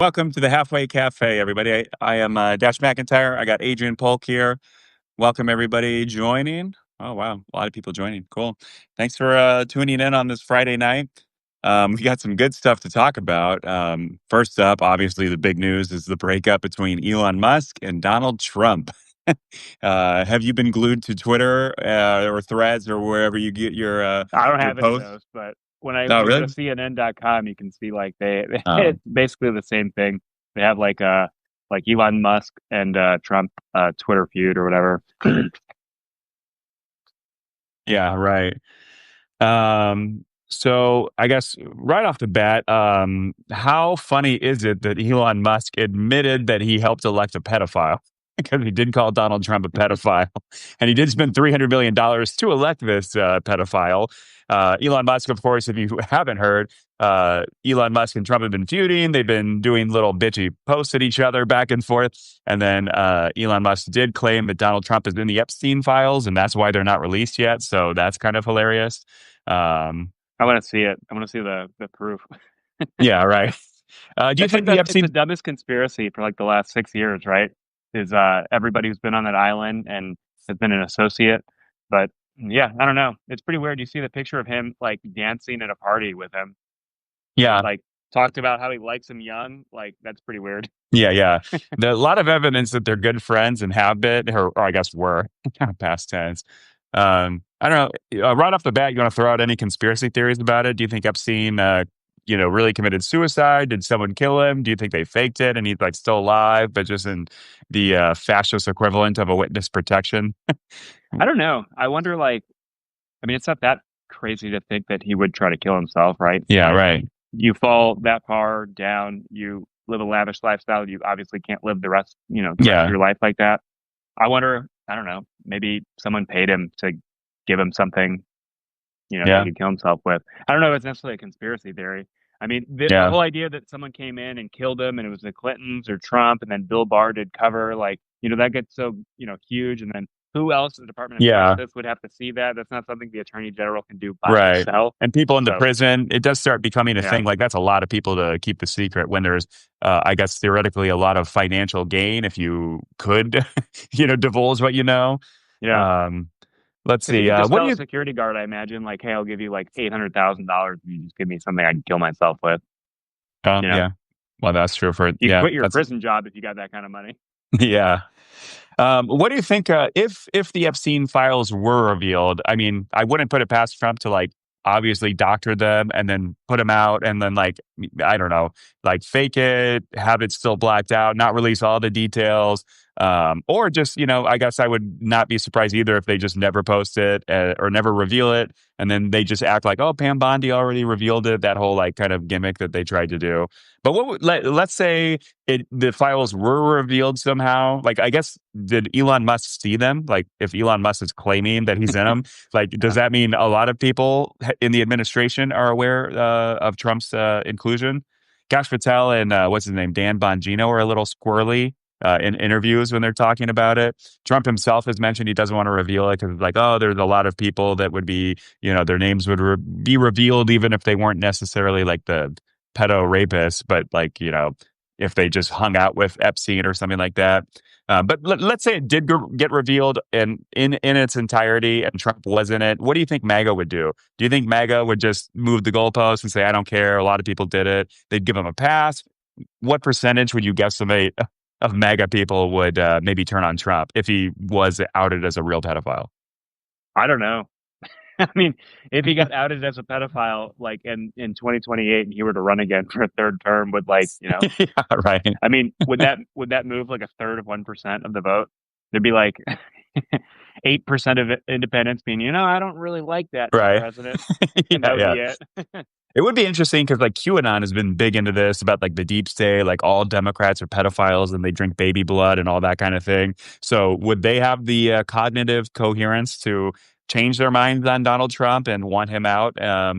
Welcome to the Halfway Café, everybody. I am Dash MacIntyre. I got Adrian Polk here. Welcome, everybody joining. Oh, wow. A lot of people joining. Cool. Thanks for tuning in on this Friday night. We got some good stuff to talk about. First up, obviously, the big news is the breakup between Elon Musk and Donald Trump. Have you been glued to Twitter or Threads or wherever you get I don't your have any of posts? those, but when Oh, you go to really? CNN.com, you can see like Oh, it's basically the same thing. They have like Elon Musk and Trump Twitter feud or whatever. yeah, right. So I guess right off the bat, how funny is it that Elon Musk admitted that he helped elect a pedophile? Because he did call Donald Trump a pedophile, and he did spend $300 million to elect this pedophile. Elon Musk, of course, if you haven't heard, Elon Musk and Trump have been feuding. They've been doing little bitchy posts at each other back and forth. And then Elon Musk did claim that Donald Trump is in the Epstein files, and that's why they're not released yet. So that's kind of hilarious. Um, I want to see it. I want to see the proof. yeah, right. Do you It's like think the it's the Epstein? dumbest conspiracy for like the last 6 years, right? Is everybody who's been on that island and has been an associate. But yeah, I don't know. It's pretty weird. You see the picture of him like dancing at a party with him and Yeah, like talked about how he likes him young. Like that's pretty weird. yeah, yeah. A lot of evidence that they're good friends and have been, or I guess were, past tense. I don't know. Right off the bat, you want to throw out any conspiracy theories about it? Do you think Epstein, really committed suicide? Did someone kill him? Do you think they faked it and he's like still alive, but just in the fascist equivalent of a witness protection? I don't know. I wonder, like, I mean, it's not that crazy to think that he would try to kill himself, right? Yeah, Like, right. you fall that far down, you live a lavish lifestyle, you obviously can't live the rest of Yeah, your life like that. I wonder, I don't know, maybe someone paid him to give him something, that he yeah, could kill himself with. I don't know if it's necessarily a conspiracy theory. I mean, the yeah, whole idea that someone came in and killed him and it was the Clintons or Trump and then Bill Barr did cover, like, that gets so, huge. And then who else in the Department of yeah. Justice would have to see that? That's not something the Attorney General can do by Right. himself. And people in the So, prison, it does start becoming a yeah. thing. Like that's a lot of people to keep the secret when there's, I guess, theoretically a lot of financial gain if you could, divulge what you know. Yeah. Um, let's Because you see. could just What do tell a you? security guard, I imagine, like, hey, I'll give you like $800,000 if you just give me something I can kill myself with. You know, Yeah. Well, that's true for you yeah. quit your That's prison job if you got that kind of money. yeah. What do you think if the Epstein files were revealed? I mean, I wouldn't put it past Trump to like obviously doctor them and then put them out and then like I don't know, like fake it, have it still blacked out, not release all the details, or just I guess I would not be surprised either if they just never post it or never reveal it, and then they just act like oh Pam Bondi already revealed it, that whole like kind of gimmick that they tried to do. But let's say the files were revealed somehow. Like, I guess, did Elon Musk see them? Like, if Elon Musk is claiming that he's in them, like, does Yeah. that mean a lot of people in the administration are aware of Trump's inclusion? Gash Patel and what's his name, Dan Bongino, are a little squirrely in interviews when they're talking about it. Trump himself has mentioned he doesn't want to reveal it because, like, oh, there's a lot of people that would be, their names would be revealed even if they weren't necessarily like the pedo rapists, but like, if they just hung out with Epstein or something like that. But let's say it did get revealed in its entirety and Trump was in it. What do you think MAGA would do? Do you think MAGA would just move the goalposts and say, I don't care? A lot of people did it. They'd give him a pass. What percentage would you guesstimate of MAGA people would maybe turn on Trump if he was outed as a real pedophile? I don't know. I mean, if he got outed as a pedophile, like in 2028, and he were to run again for a third term, would Yeah, right. I mean, would that move like a third of 1% of the vote? There'd be like 8% of independents being, I don't really like that Right. president, and that Yeah, would yeah. be it. It would be interesting because like QAnon has been big into this about like the deep state, like all Democrats are pedophiles and they drink baby blood and all that kind of thing. So would they have the cognitive coherence to change their minds on Donald Trump and want him out? I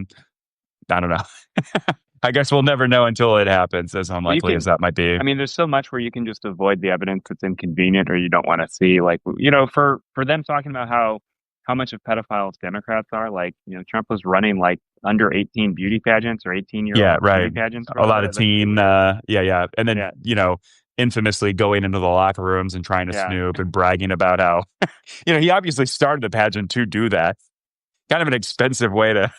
don't know. I guess we'll never know until it happens, as Well, you unlikely as can. that might be. I mean, there's so much where you can just avoid the evidence that's inconvenient or you don't want to see. Like, for them talking about how how much of pedophiles Democrats are. Like, Trump was running like under 18 beauty pageants or 18-year Yeah, old beauty right. pageants or A lot whatever. of That's pretty teen, weird. yeah, yeah. And then, Yeah, infamously going into the locker rooms and trying to yeah. snoop and bragging about how, he obviously started the pageant to do that. Kind of an expensive way to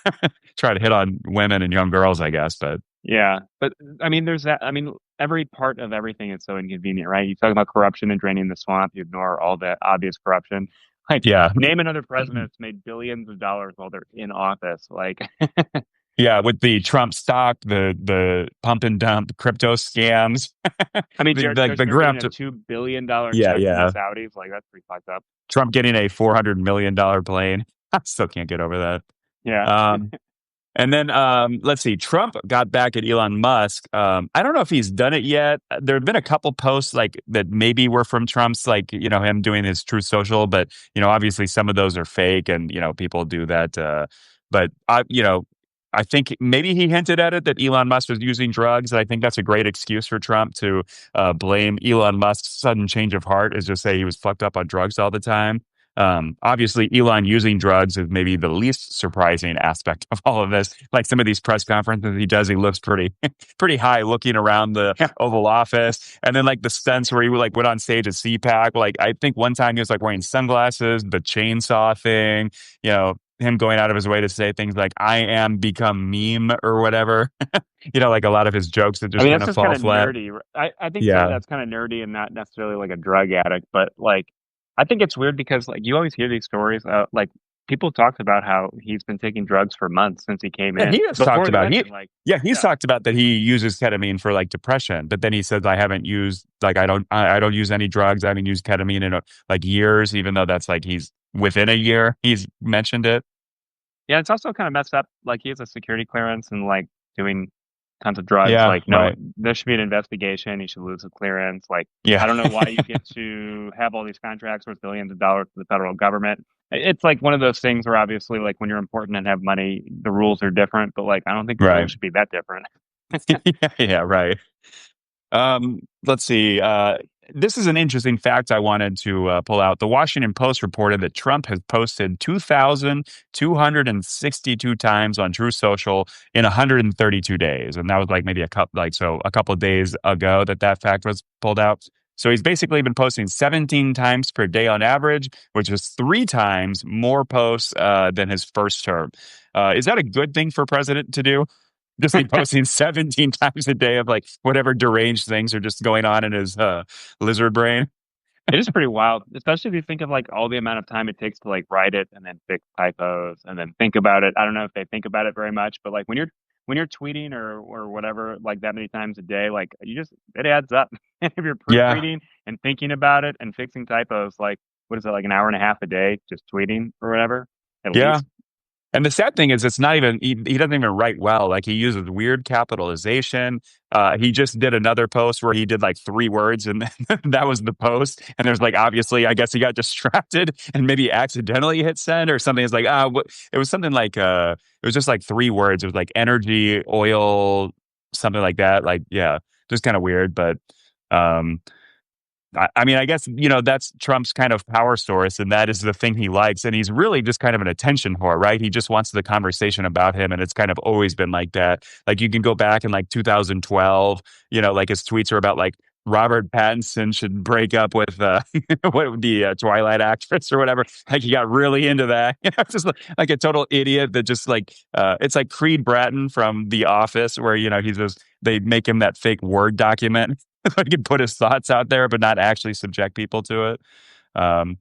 try to hit on women and young girls, I guess. But Yeah, but I mean, there's that. I mean, every part of everything is so inconvenient, right? You talk about corruption and draining the swamp, you ignore all the obvious corruption. Like, yeah, name another president that's made billions of dollars while they're in office. Like, yeah, with the Trump stock, the pump and dump crypto scams, I mean, the Jared like the Kushner getting a graft. $2 billion Yeah, check from the yeah. Saudis, like that's pretty fucked up. Trump getting a $400 million plane. I still can't get over Yeah. that. And then let's see, Trump got back at Elon Musk. I don't know if he's done it yet. There have been a couple posts like that maybe were from Trump's, like him doing his Truth Social, but obviously some of those are fake, and people do that. But I think maybe he hinted at it that Elon Musk was using drugs. And I think that's a great excuse for Trump to blame Elon Musk's sudden change of heart, is just say he was fucked up on drugs all the time. Obviously, Elon using drugs is maybe the least surprising aspect of all of this. Like some of these press conferences he does, he looks pretty, pretty high looking around the Yeah. Oval Office. And then like the stunts where he like went on stage at CPAC. Like I think one time he was like wearing sunglasses, the chainsaw thing, him going out of his way to say things like "I am become meme" or whatever. Like a lot of his jokes that I just mean, kind that's of just fall kind of flat. nerdy. I think some of Yeah. that's kind of nerdy and not necessarily like a drug addict, but like, I think it's weird because like you always hear these stories, like people talked about how he's been taking drugs for months since he came Yeah, in he has talked before the about election. Like, he's yeah, talked about that he uses ketamine for like depression, but then he says I haven't used like I don't use any drugs. I haven't used ketamine in like years, even though that's like he's within a year he's mentioned it. yeah, it's also kind of messed up. Like he has a security clearance and like doing tons of drugs. Yeah, Like, no, right. there should be an investigation. He should lose the clearance. Like, I Yeah. don't know why you get to have all these contracts worth billions of dollars to the federal government. It's like one of those things where obviously, like when you're important and have money, the rules are different. But like, I don't think the Right. rules should be that different. Yeah, yeah, right. Let's see. This is an interesting fact I wanted to pull out. The Washington Post reported that Trump has posted 2,262 times on True Social in 132 days, and that was like maybe a couple of days ago that fact was pulled out. So he's basically been posting 17 times per day on average, which is 3 times more posts than his first term. Is that a good thing for a president to do? Just be posting 17 times a day of like whatever deranged things are just going on in his lizard brain. It is pretty wild, especially if you think of like all the amount of time it takes to like write it and then fix typos and then think about it. I don't know if they think about it very much, but like when you're tweeting or whatever like that many times a day, like it adds up. If you're Yeah, proofreading and thinking about it and fixing typos, like what is it, like an hour and a half a day just tweeting or whatever, at yeah. least. And the sad thing is, it's not even, he doesn't even write well. Like he uses weird capitalization. He just did another post where he did like 3 words and that was the post. And there's like, obviously, I guess he got distracted and maybe accidentally hit send or something. It's like, it was something like, it was just like 3 words. It was like energy, oil, something like that. Like, yeah, just kind of weird. But, um, I mean, I guess, that's Trump's kind of power source, and that is the thing he likes. And he's really just kind of an attention whore, right? He just wants the conversation about him. And it's kind of always been like that. Like you can go back in like 2012, like his tweets are about like Robert Pattinson should break up with what the Twilight actress or whatever. Like he got really into that. Just like a total idiot that just like it's like Creed Bratton from The Office, where he's just they make him that fake Word document. He can put his thoughts out there, but not actually subject people to it. Um,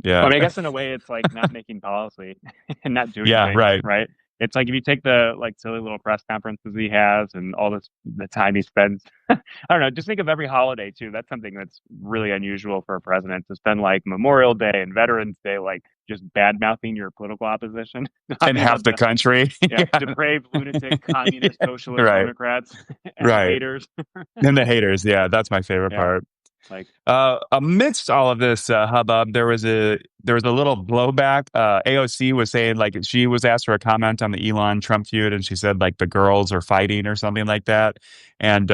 I yeah, mean, I guess in a way, it's like not making policy and not doing yeah, things, right. right? It's like if you take the like silly little press conferences he has and all this the time he spends. I don't know. Just think of every holiday too. That's something that's really unusual for a president to spend like Memorial Day and Veterans Day, like just bad mouthing your political opposition, And talking half about the the country. yeah Yeah. depraved lunatic communist Yeah, socialist right, Democrats and the right. haters. And the haters. Yeah, that's my favorite Yeah, part. like Amidst all of this hubbub, there was a little blowback. AOC was saying like she was asked for a comment on the Elon Trump feud, and she said like the girls are fighting or something like that. And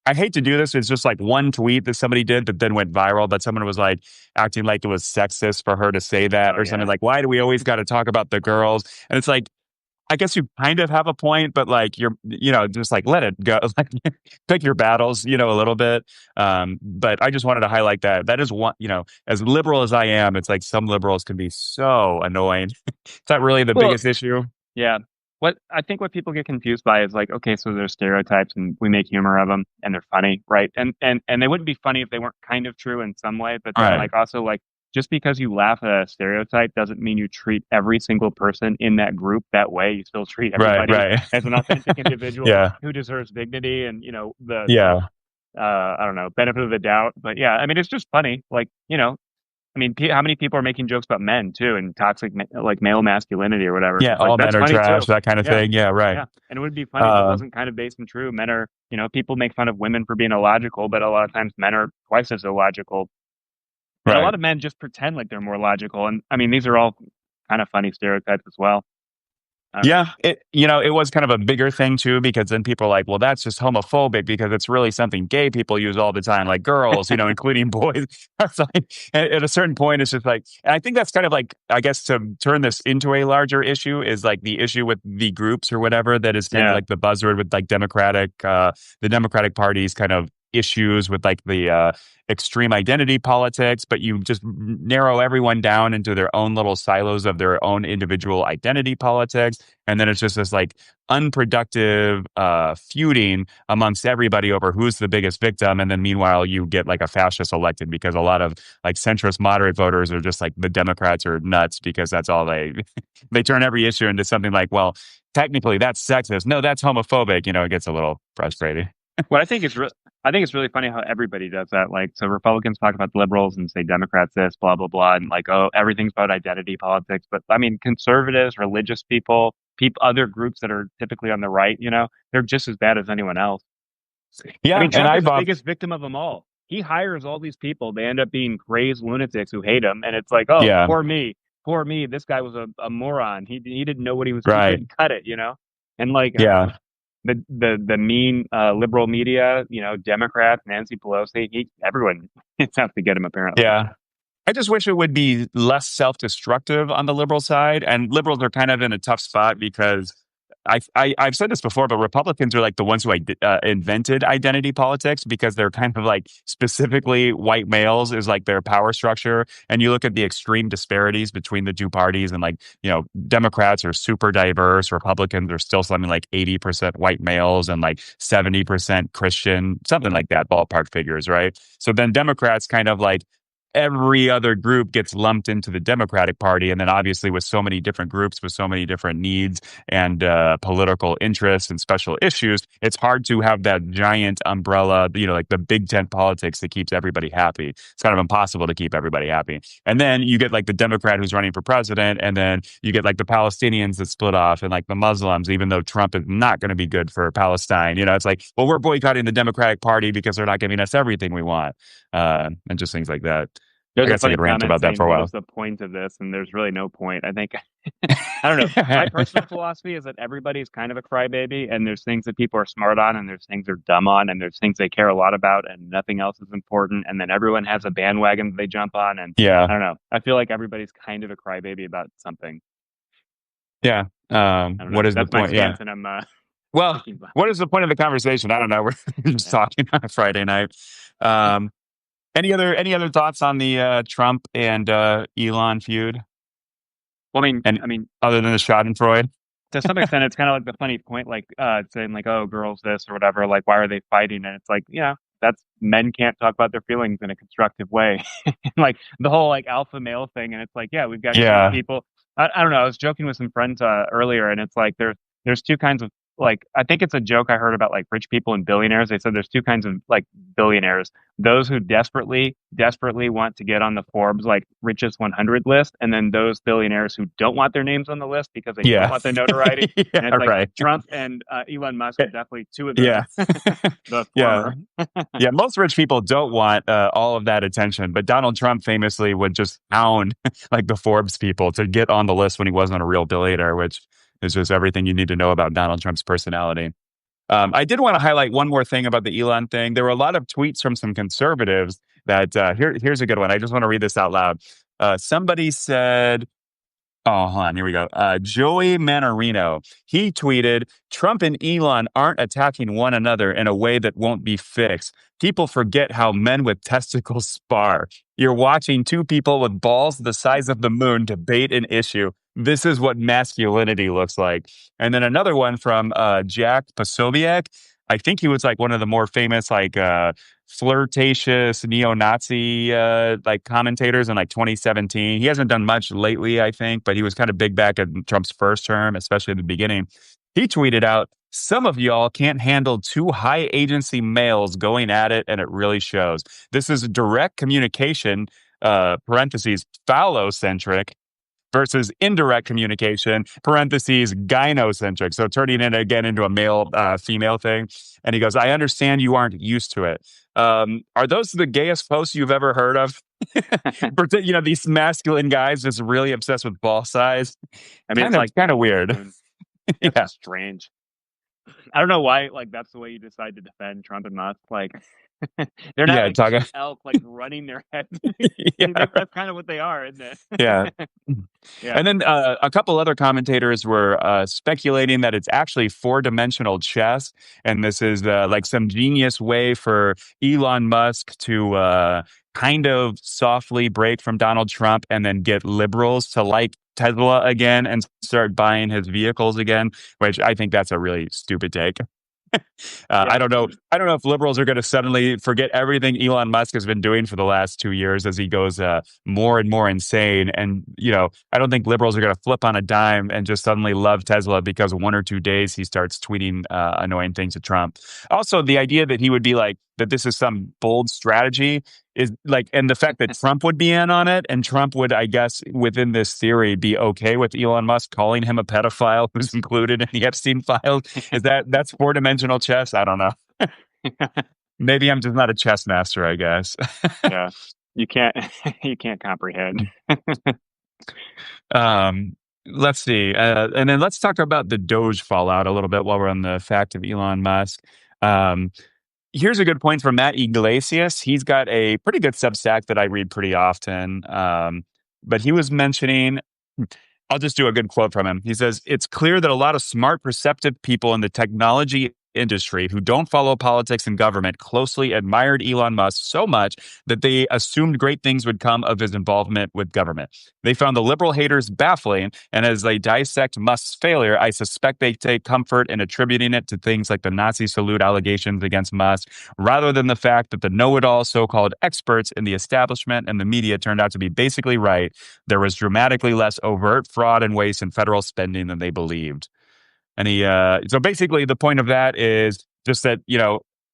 I hate to do this. It's just like one tweet that somebody did that then went viral, but someone was like acting like it was sexist for her to say that Oh or something yeah. like, why do we always got to talk about the girls? And it's like, I guess you kind of have a point, but like just like let it go. Like pick your battles, a little bit. But I just wanted to highlight that. That is one, as liberal as I am, it's like some liberals can be so annoying. It's not really the Well, biggest issue. yeah. What people get confused by is like, okay, so there's stereotypes and we make humor of them and they're funny, right? And they wouldn't be funny if they weren't kind of true in some way, but then Right. like also like just because you laugh at a stereotype doesn't mean you treat every single person in that group that way. You still treat Right. everybody Right. as an authentic individual Yeah. who deserves dignity and, Yeah. I don't know, benefit of the doubt. But yeah, I mean, it's just funny. Like, I mean, how many people are making jokes about men too and toxic like male masculinity or whatever? Yeah. It's like All that's men are funny too. trash, that kind of Yeah, thing. Yeah. Right. yeah. And it would be funny if it Uh, wasn't kind of based in true. Men are, people make fun of women for being illogical, but a lot of times men are twice as illogical. And a right. lot of men just pretend like they're more logical. And I mean, these are all kind of funny stereotypes as well. I don't know. Yeah, it was kind of a bigger thing too, because then people are like, well, that's just homophobic because it's really something gay people use all the time, like girls, including boys. It's like, at a certain point, it's just like, and I think that's kind of like, I guess to turn this into a larger issue is like the issue with the groups or whatever that is kind of Yeah. like the buzzword with like the Democratic Party's kind of issues with like the extreme identity politics, but you just narrow everyone down into their own little silos of their own individual identity politics. And then it's just this like unproductive feuding amongst everybody over who's the biggest victim. And then meanwhile, you get like a fascist elected because a lot of like centrist moderate voters are just like the Democrats are nuts because that's all they turn every issue into something like, well, technically that's sexist. No, that's homophobic. It gets a little frustrating. What I think it's really funny how everybody does that. Like, so Republicans talk about the liberals and say Democrats this, blah blah blah, and like, oh, everything's about identity politics. But I mean, conservatives, religious people, other groups that are typically on the right, they're just as bad as anyone else. I Yeah. mean, And Trump is I've, the biggest victim of them all. He hires all these people. They end up being crazed lunatics who hate him, and it's like, oh, yeah, poor me. This guy was a moron. He didn't know what he was. He right. couldn't cut it. And like, Yeah. the mean liberal media, Democrats, Nancy Pelosi, everyone it's out to get him apparently. Yeah. I just wish it would be less self-destructive on the liberal side. And liberals are kind of in a tough spot because I've said this before, but Republicans are like the ones who invented identity politics because they're kind of like specifically white males is like their power structure. And you look at the extreme disparities between the two parties and like, Democrats are super diverse. Republicans are still something like 80% white males and like 70% Christian, something like that ballpark figures, right? So then Democrats kind of like every other group gets lumped into the Democratic Party. And then obviously with so many different groups, with so many different needs and political interests and special issues, it's hard to have that giant umbrella, like the big tent politics that keeps everybody happy. It's kind of impossible to keep everybody happy. And then you get like the Democrat who's running for president, and then you get like the Palestinians that split off and like the Muslims, even though Trump is not going to be good for Palestine. It's like, well, we're boycotting the Democratic Party because they're not giving us everything we want. And just things like that. I There's a guess I funny could rant comment about that saying, for a what while. is the point of this? And there's really no point. I think, I don't know. My personal philosophy is that everybody's kind of a crybaby, and there's things that people are smart on, and there's things they're dumb on, and there's things they care a lot about, and nothing else is important. And then everyone has a bandwagon that they jump on. And Yeah, I don't know. I feel like everybody's kind of a crybaby about something. yeah. I don't know. What is the That's my point? Yeah. stance, and I'm Well, thinking about. what is the point of the conversation? I don't know. We're just Yeah. talking on a Friday night. Um, any other thoughts on the Trump and Elon feud? Well, And I mean, other than the Schadenfreude? to some extent, it's kind of like the funny point, like saying like, "Oh, girls, this or whatever." Like, why are they fighting? And it's like, that's men can't talk about their feelings in a constructive way. Like the whole like alpha male thing, and it's like, yeah, we've got great Yeah, people. I don't know. I was joking with some friends earlier, and it's like there's two kinds of like I think it's a joke I heard about like rich people and billionaires. They said there's two kinds of like billionaires: those who desperately want to get on the Forbes like richest 100 list, and then those billionaires who don't want their names on the list because they don't yeah, want the notoriety. And yeah. it's like Right. Trump and Elon Musk are definitely two of Yeah, the yeah. former. Yeah, most rich people don't want all of that attention, but Donald Trump famously would just hound like the Forbes people to get on the list when he wasn't a real billionaire, which is just everything you need to know about Donald Trump's personality. I did want to highlight one more thing about the Elon thing. There were a lot of tweets from some conservatives that here's a good one. I just want to read this out loud. Somebody said, oh, hold on. Here we go. Joey Manarino. He tweeted, Trump and Elon aren't attacking one another in a way that won't be fixed. People forget how men with testicles spar. You're watching two people with balls the size of the moon debate an issue. This is what masculinity looks like. And then another one from Jack Posobiec. I think he was like one of the more famous, like, flirtatious neo-Nazi like commentators in like 2017. He hasn't done much lately, I think, but he was kind of big back in Trump's first term, especially in the beginning. He tweeted out, some of y'all can't handle two high agency males going at it, and it really shows. This is direct communication, parentheses, phallocentric, versus indirect communication, parentheses, gynocentric. So turning it again into a male female thing. And he goes, I understand you aren't used to it. Are those the gayest posts you've ever heard of? These masculine guys just really obsessed with ball size. I mean, Kind of weird. It's Yeah. strange. I don't know why, like, that's the way you decide to defend Trump and Musk. Like, they're not like talking. elk, like running their heads. Yeah, That's kind of what they are, isn't it? yeah. Yeah. And then a couple other commentators were speculating that it's actually four-dimensional chess, and this is like some genius way for Elon Musk to kind of softly break from Donald Trump and then get liberals to like Tesla again and start buying his vehicles again, which I think that's a really stupid take. I don't know. I don't know if liberals are going to suddenly forget everything Elon Musk has been doing for the last 2 years as he goes more and more insane. And I don't think liberals are going to flip on a dime and just suddenly love Tesla because 1 or 2 days he starts tweeting annoying things at Trump. Also, the idea that he would be like that this is some bold strategy is like, and the fact that Trump would be in on it, and Trump would, I guess, within this theory, be okay with Elon Musk calling him a pedophile who's included in the Epstein files. That's four-dimensional chess? I don't know. Maybe I'm just not a chess master, I guess. Yeah, you can't comprehend. Let's see, and then let's talk about the Doge fallout a little bit while we're on the fact of Elon Musk. Here's a good point from Matt Iglesias. He's got a pretty good Substack that I read pretty often. But he was mentioning, I'll just do a good quote from him. He says, it's clear that a lot of smart, perceptive people in the technology industry who don't follow politics and government closely admired Elon Musk so much that they assumed great things would come of his involvement with government. They found the liberal haters baffling, and as they dissect Musk's failure, I suspect they take comfort in attributing it to things like the Nazi salute allegations against Musk, rather than the fact that the know-it-all so-called experts in the establishment and the media turned out to be basically right. There was dramatically less overt fraud and waste in federal spending than they believed. And so basically the point of that is just that,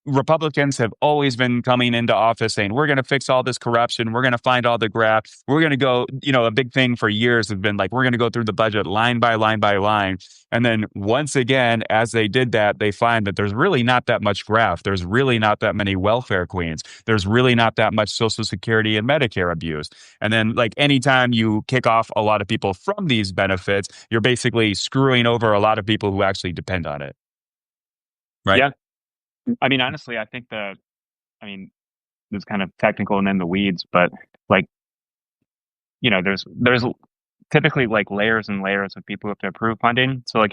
Republicans have always been coming into office saying, we're going to fix all this corruption. We're going to find all the graft. We're going to go, a big thing for years has been like, we're going to go through the budget line by line by line. And then once again, as they did that, they find that there's really not that much graft. There's really not that many welfare queens. There's really not that much Social Security and Medicare abuse. And then like anytime you kick off a lot of people from these benefits, you're basically screwing over a lot of people who actually depend on it. Right? Yeah. I mean, honestly, I think it's kind of technical and in the weeds, but like, there's typically like layers and layers of people who have to approve funding. So like,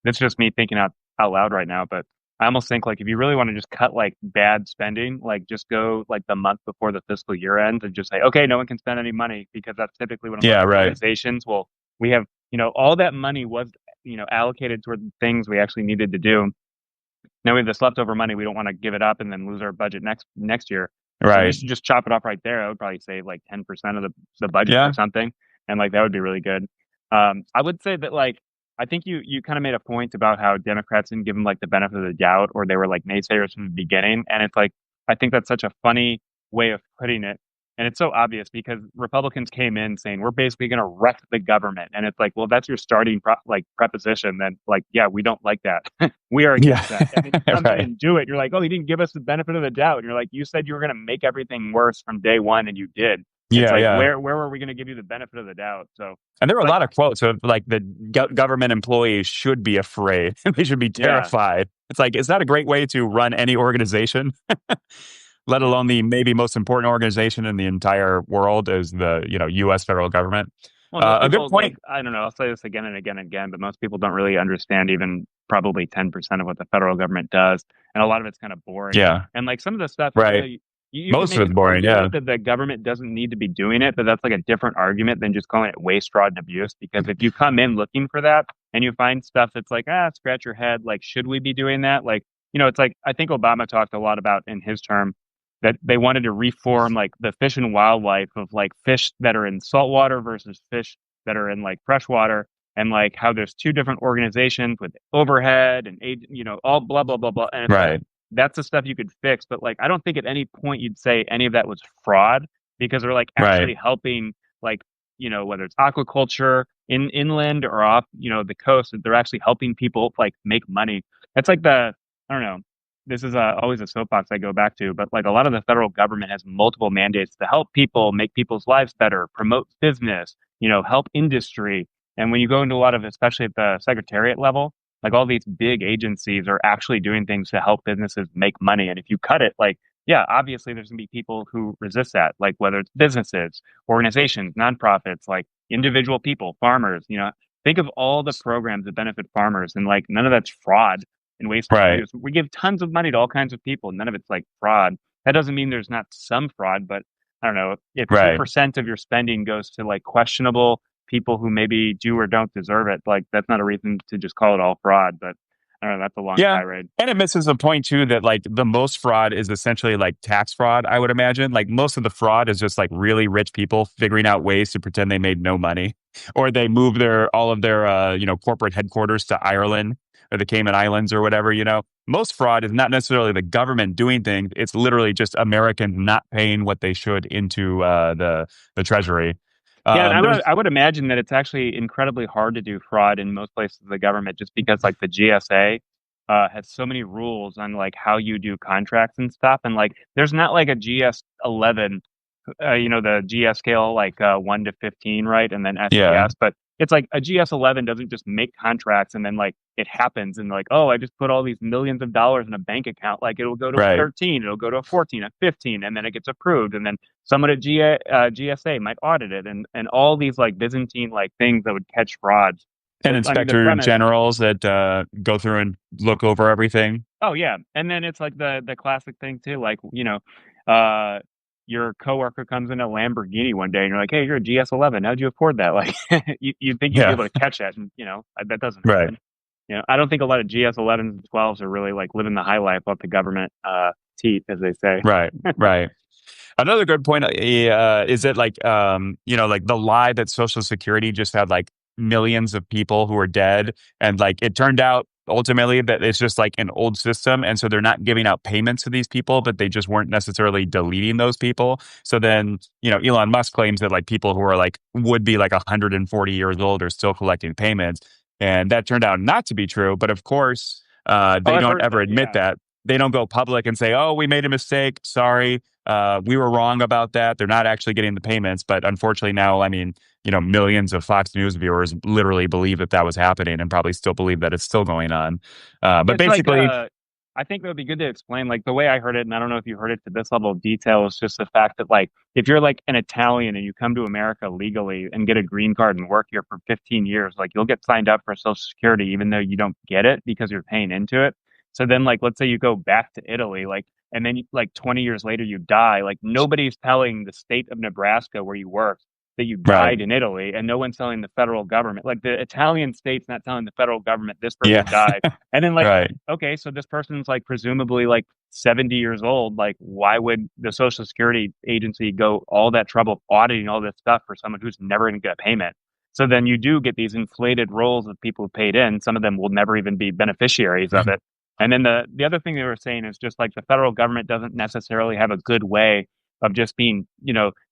that's just me thinking out loud right now, but I almost think like if you really want to just cut like bad spending, like just go like the month before the fiscal year ends and just say, okay, no one can spend any money, because that's typically when organizations will, we have, all that money was, allocated toward things we actually needed to do. Now we have this leftover money. We don't want to give it up and then lose our budget next year. Right. So just chop it off right there. I would probably save like 10% of the budget or something, and like that would be really good. I would say that like I think you kind of made a point about how Democrats didn't give them like the benefit of the doubt, or they were like naysayers from the beginning, and it's like I think that's such a funny way of putting it. And it's so obvious because Republicans came in saying, we're basically going to wreck the government. And it's like, well, that's your starting preposition. Then like, yeah, we don't like that. We are against that. And then you come in and do it. You're like, oh, you didn't give us the benefit of the doubt. And you're like, you said you were going to make everything worse from day one, and you did. It's Yeah, like, yeah. where were we going to give you the benefit of the doubt? So And there were a like, lot of quotes of like the government employees should be afraid. They should be yeah, terrified. It's like, is that a great way to run any organization? Let yeah. alone the maybe most important organization in the entire world is the, U.S. federal government. Well, most A good people, like, point. I don't know, I'll say this again and again and again, but most people don't really understand even probably 10% of what the federal government does. And a lot of it's kind of boring. Yeah, And like some of the stuff, right. you could Most of make it's an boring. Yeah, argument that the government doesn't need to be doing it, but that's like a different argument than just calling it waste, fraud, and abuse. Because if you come in looking for that and you find stuff that's like, scratch your head, like, should we be doing that? Like, it's like, I think Obama talked a lot about in his term that they wanted to reform like the fish and wildlife of like fish that are in saltwater versus fish that are in like freshwater, and like how there's two different organizations with overhead and all blah blah blah blah. And it's like right, that's the stuff you could fix, but like I don't think at any point you'd say any of that was fraud because they're like right, actually helping, like, whether it's aquaculture in inland or off the coast, they're actually helping people like make money. It's like I don't know, this is always a soapbox I go back to, but like a lot of the federal government has multiple mandates to help people make people's lives better, promote business, help industry. And when you go into a lot of, especially at the secretariat level, like all these big agencies are actually doing things to help businesses make money. And if you cut it, like, yeah, obviously there's going to be people who resist that, like whether it's businesses, organizations, nonprofits, like individual people, farmers, think of all the programs that benefit farmers, and like none of that's fraud and waste and right. abuse. We give tons of money to all kinds of people. None of it's like fraud. That doesn't mean there's not some fraud, but I don't know, if Right. 2% of your spending goes to like questionable people who maybe do or don't deserve it, like that's not a reason to just call it all fraud. But I don't know, that's a long Yeah. tirade. And it misses the point too that like the most fraud is essentially like tax fraud, I would imagine. Like most of the fraud is just like really rich people figuring out ways to pretend they made no money. Or they move all of their corporate headquarters to Ireland or the Cayman Islands or whatever. Most fraud is not necessarily the government doing things. It's literally just Americans not paying what they should into the treasury. Yeah, and There's I would imagine that it's actually incredibly hard to do fraud in most places of the government just because like the GSA has so many rules on like how you do contracts and stuff, and like there's not like a GS11, the GS scale, like 1 to 15, right? And then yeah, SES. But it's like a GS11 doesn't just make contracts and then like it happens and like, oh, I just put all these millions of dollars in a bank account. Like it'll go to a right. 13, it'll go to a 14, a 15, and then it gets approved. And then someone at GSA might audit it, and all these like Byzantine like things that would catch frauds. And I mean, the inspector premise. generals that go through and look over everything. Oh yeah, and then it's like the classic thing too, like uh, your coworker comes in a Lamborghini one day, and you're like, "Hey, you're a GS11. How'd you afford that?" Like, you'd think you'd be Yeah, able to catch that, and that doesn't right, happen. I don't think a lot of GS11s and 12s are really like living the high life off the government teat, as they say. right, right. Another good point is that like the lie that Social Security just had like millions of people who are dead, and like it turned out ultimately that it's just like an old system, and so they're not giving out payments to these people, but they just weren't necessarily deleting those people. So then Elon Musk claims that like people who are like would be like 140 years old are still collecting payments, and that turned out not to be true. But of course, Oh, they I've don't heard ever that. admit Yeah. that. They don't go public and say, "Oh, we made a mistake. Sorry." We were wrong about that. They're not actually getting the payments, but unfortunately now, I mean, millions of Fox News viewers literally believe that that was happening and probably still believe that it's still going on. But It's like basically, I think it would be good to explain like the way I heard it, and I don't know if you heard it to this level of detail, is just the fact that like if you're like an Italian and you come to America legally and get a green card and work here for 15 years, like you'll get signed up for Social Security even though you don't get it because you're paying into it. So then like let's say you go back to Italy, like, and then like 20 years later you die, like nobody's telling the state of Nebraska where you worked that you right. died in Italy, and no one's telling the federal government. Like the Italian state's not telling the federal government this Yeah. person died. And then like, Right. okay, so this person's like presumably like 70 years old. Like, why would the Social Security agency go all that trouble of auditing all this stuff for someone who's never going to get a payment? So then you do get these inflated rolls of people who paid in. Some of them will never even be beneficiaries of it. And then the other thing they were saying is just like the federal government doesn't necessarily have a good way of just being,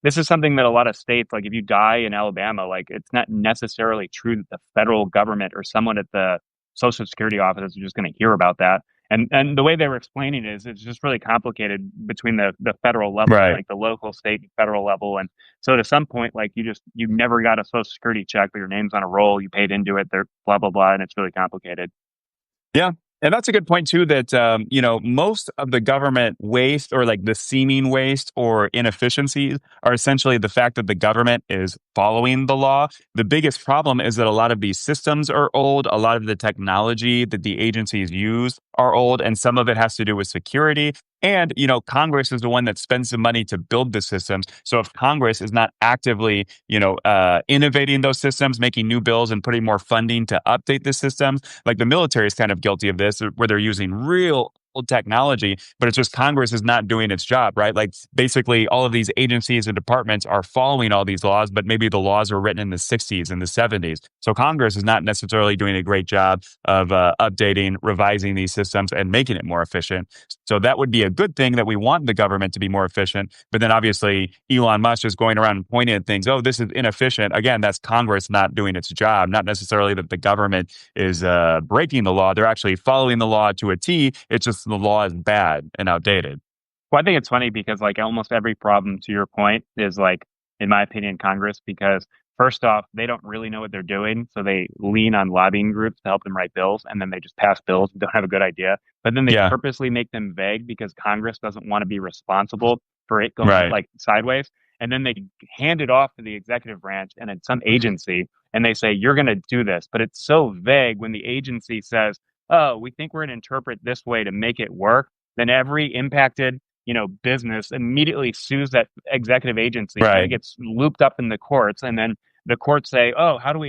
this is something that a lot of states, like if you die in Alabama, like it's not necessarily true that the federal government or someone at the Social Security office is just going to hear about that. And the way they were explaining it is it's just really complicated between the federal level, Right. like the local, state, and federal level. And so to some point, like you never got a social security check, but your name's on a roll, you paid into it, they're blah blah blah, and it's really complicated. Yeah. And that's a good point too that most of the government waste or like the seeming waste or inefficiencies are essentially the fact that the government is following the law. The biggest problem is that a lot of these systems are old, a lot of the technology that the agencies use are old, and some of it has to do with security. And, Congress is the one that spends the money to build the systems. So if Congress is not actively, innovating those systems, making new bills and putting more funding to update the systems, like the military is kind of guilty of this, where they're using real old technology, but it's just Congress is not doing its job, right? Like basically all of these agencies and departments are following all these laws, but maybe the laws were written in the 60s and the 70s. So Congress is not necessarily doing a great job of updating, revising these systems and making it more efficient. So that would be a good thing that we want the government to be more efficient. But then obviously Elon Musk is going around and pointing at things, oh, this is inefficient. Again, that's Congress not doing its job, not necessarily that the government is breaking the law. They're actually following the law to a T. It's just the law is bad and outdated. Well, I think it's funny because like almost every problem, to your point, is like, in my opinion, Congress, because first off, they don't really know what they're doing. So they lean on lobbying groups to help them write bills, and then they just pass bills and don't have a good idea. But then they Yeah, purposely make them vague because Congress doesn't want to be responsible for it going right. like sideways. And then they hand it off to the executive branch and it's some agency, and they say, you're going to do this. But it's so vague when the agency says, oh, we think we're going to interpret this way to make it work. Then every impacted business immediately sues that executive agency, and then it Right. gets looped up in the courts, and then the courts say, "Oh, how do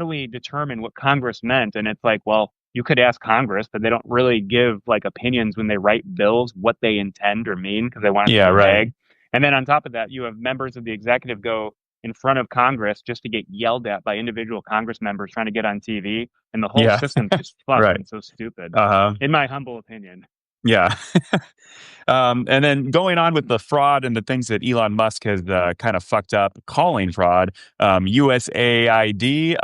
we determine what Congress meant?" And it's like, well, you could ask Congress, but they don't really give like opinions when they write bills what they intend or mean because they want it to Yeah, be right. vague. And then on top of that, you have members of the executive go in front of Congress just to get yelled at by individual Congress members trying to get on TV, and the whole Yeah, system's just fucked right. and so stupid, Uh-huh. in my humble opinion. Yeah. And then going on with the fraud and the things that Elon Musk has kind of fucked up calling fraud, USAID,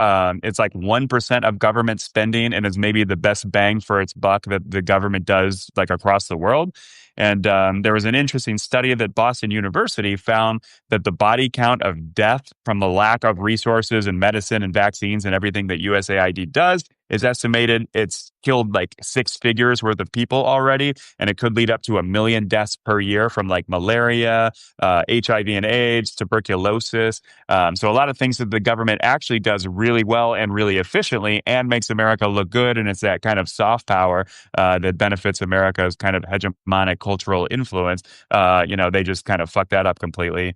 it's like 1% of government spending and is maybe the best bang for its buck that the government does like across the world. And there was an interesting study that Boston University found that the body count of death from the lack of resources and medicine and vaccines and everything that USAID does is estimated it's killed like six figures worth of people already, and it could lead up to 1 million deaths per year from like malaria, HIV and AIDS, tuberculosis. So a lot of things that the government actually does really well and really efficiently and makes America look good, and it's that kind of soft power that benefits America's kind of hegemonic cultural influence. They just kind of fuck that up completely.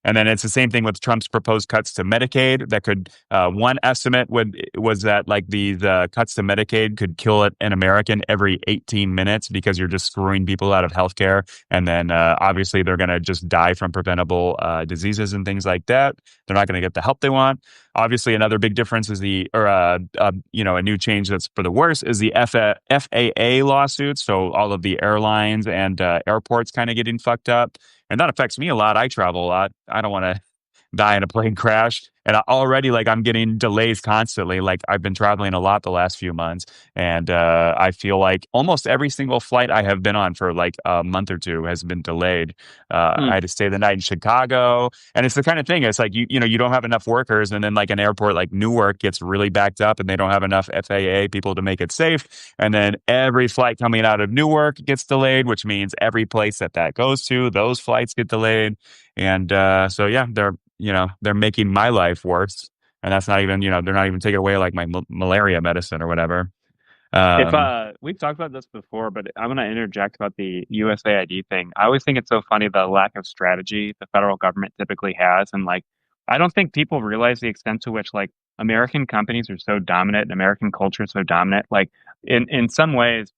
And then it's the same thing with Trump's proposed cuts to Medicaid. That could one estimate was that like these cuts to Medicaid could kill an American every 18 minutes because you're just screwing people out of healthcare, and then obviously they're going to just die from preventable diseases and things like that. They're not going to get the help they want. Obviously, another big difference is a new change that's for the worse is the FAA lawsuits. So all of the airlines and airports kind of getting fucked up. And that affects me a lot. I travel a lot. I don't want to die in a plane crash. And already, like, I'm getting delays constantly. Like, I've been traveling a lot the last few months. And I feel like almost every single flight I have been on for like a month or two has been delayed. I Hmm. had to stay the night in Chicago. And it's the kind of thing, it's like, you don't have enough workers. And then, like, an airport like Newark gets really backed up and they don't have enough FAA people to make it safe. And then every flight coming out of Newark gets delayed, which means every place that goes to, those flights get delayed. And so, yeah, they're making my life worse. And that's not even, they're not even taking away like my malaria medicine or whatever. If Um, we've talked about this before, but I'm going to interject about the USAID thing. I always think it's so funny the lack of strategy the federal government typically has, and like I don't think people realize the extent to which like American companies are so dominant and American culture is so dominant. Like in some ways,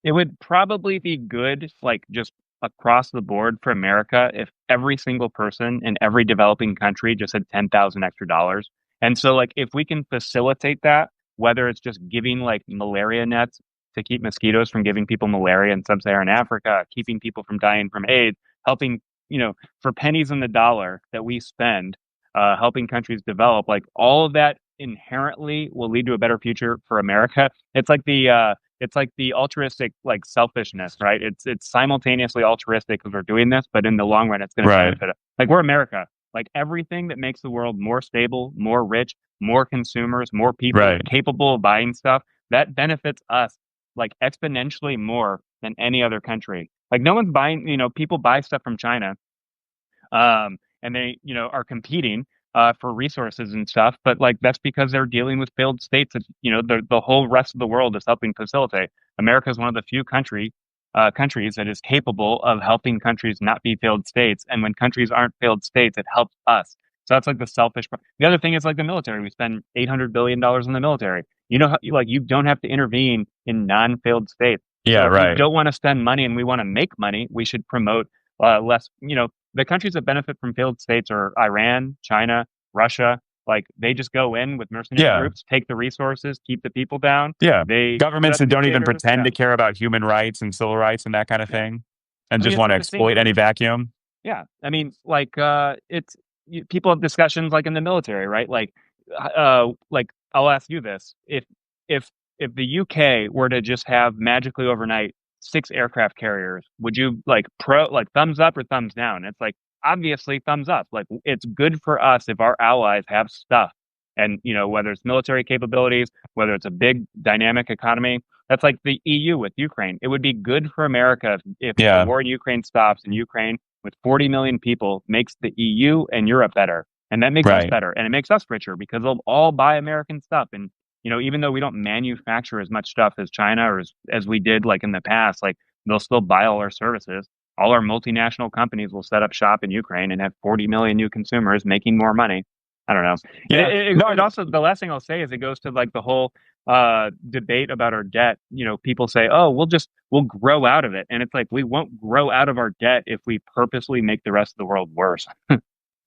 it would probably be good, like just across the board for America, if every single person in every developing country just had 10,000 extra dollars. And so, like, if we can facilitate that, whether it's just giving like malaria nets to keep mosquitoes from giving people malaria in sub-Saharan Africa, keeping people from dying from AIDS, helping, for pennies in the dollar that we spend, helping countries develop, like all of that inherently will lead to a better future for America. It's like it's like the altruistic like selfishness, right? It's simultaneously altruistic because we're doing this, but in the long run, it's going to Right. benefit us. Like we're America. Like everything that makes the world more stable, more rich, more consumers, more people Right. capable of buying stuff, that benefits us like exponentially more than any other country. Like no one's buying, people buy stuff from China, and they are competing for resources and stuff, but like that's because they're dealing with failed states that the whole rest of the world is helping facilitate. America is one of the few countries that is capable of helping countries not be failed states, and when countries aren't failed states, it helps us. So that's like the selfish part. The other thing is like the military. We spend $800 billion in the military. Like you don't have to intervene in non-failed states. Yeah. So if we Right. don't want to spend money and we want to make money, we should promote less. The countries that benefit from failed states are Iran, China, Russia. Like they just go in with mercenary Yeah. groups, take the resources, keep the people down. Yeah. They set Governments up that don't even dictators. pretend Yeah, to care about human rights and civil rights and that kind of yeah. thing, and I mean, just it's want to like the same. exploit any vacuum. Yeah, I mean, like people have discussions like in the military, right? Like I'll ask you this: if if the UK were to just have magically overnight 6 aircraft carriers, would you like thumbs up or thumbs down? It's like obviously thumbs up. Like it's good for us if our allies have stuff, and whether it's military capabilities, whether it's a big dynamic economy. That's like the EU with Ukraine. It would be good for America if the Yeah. war in Ukraine stops and Ukraine with 40 million people makes the EU and Europe better. And that makes us Right. better. And it makes us richer because they'll all buy American stuff. And, even though we don't manufacture as much stuff as China or as we did like in the past, like they'll still buy all our services. All our multinational companies will set up shop in Ukraine and have 40 million new consumers making more money. I don't know. And Yeah. No. it also, the last thing I'll say is it goes to like the whole debate about our debt. People say, "Oh, we'll grow out of it," and it's like we won't grow out of our debt if we purposely make the rest of the world worse. Like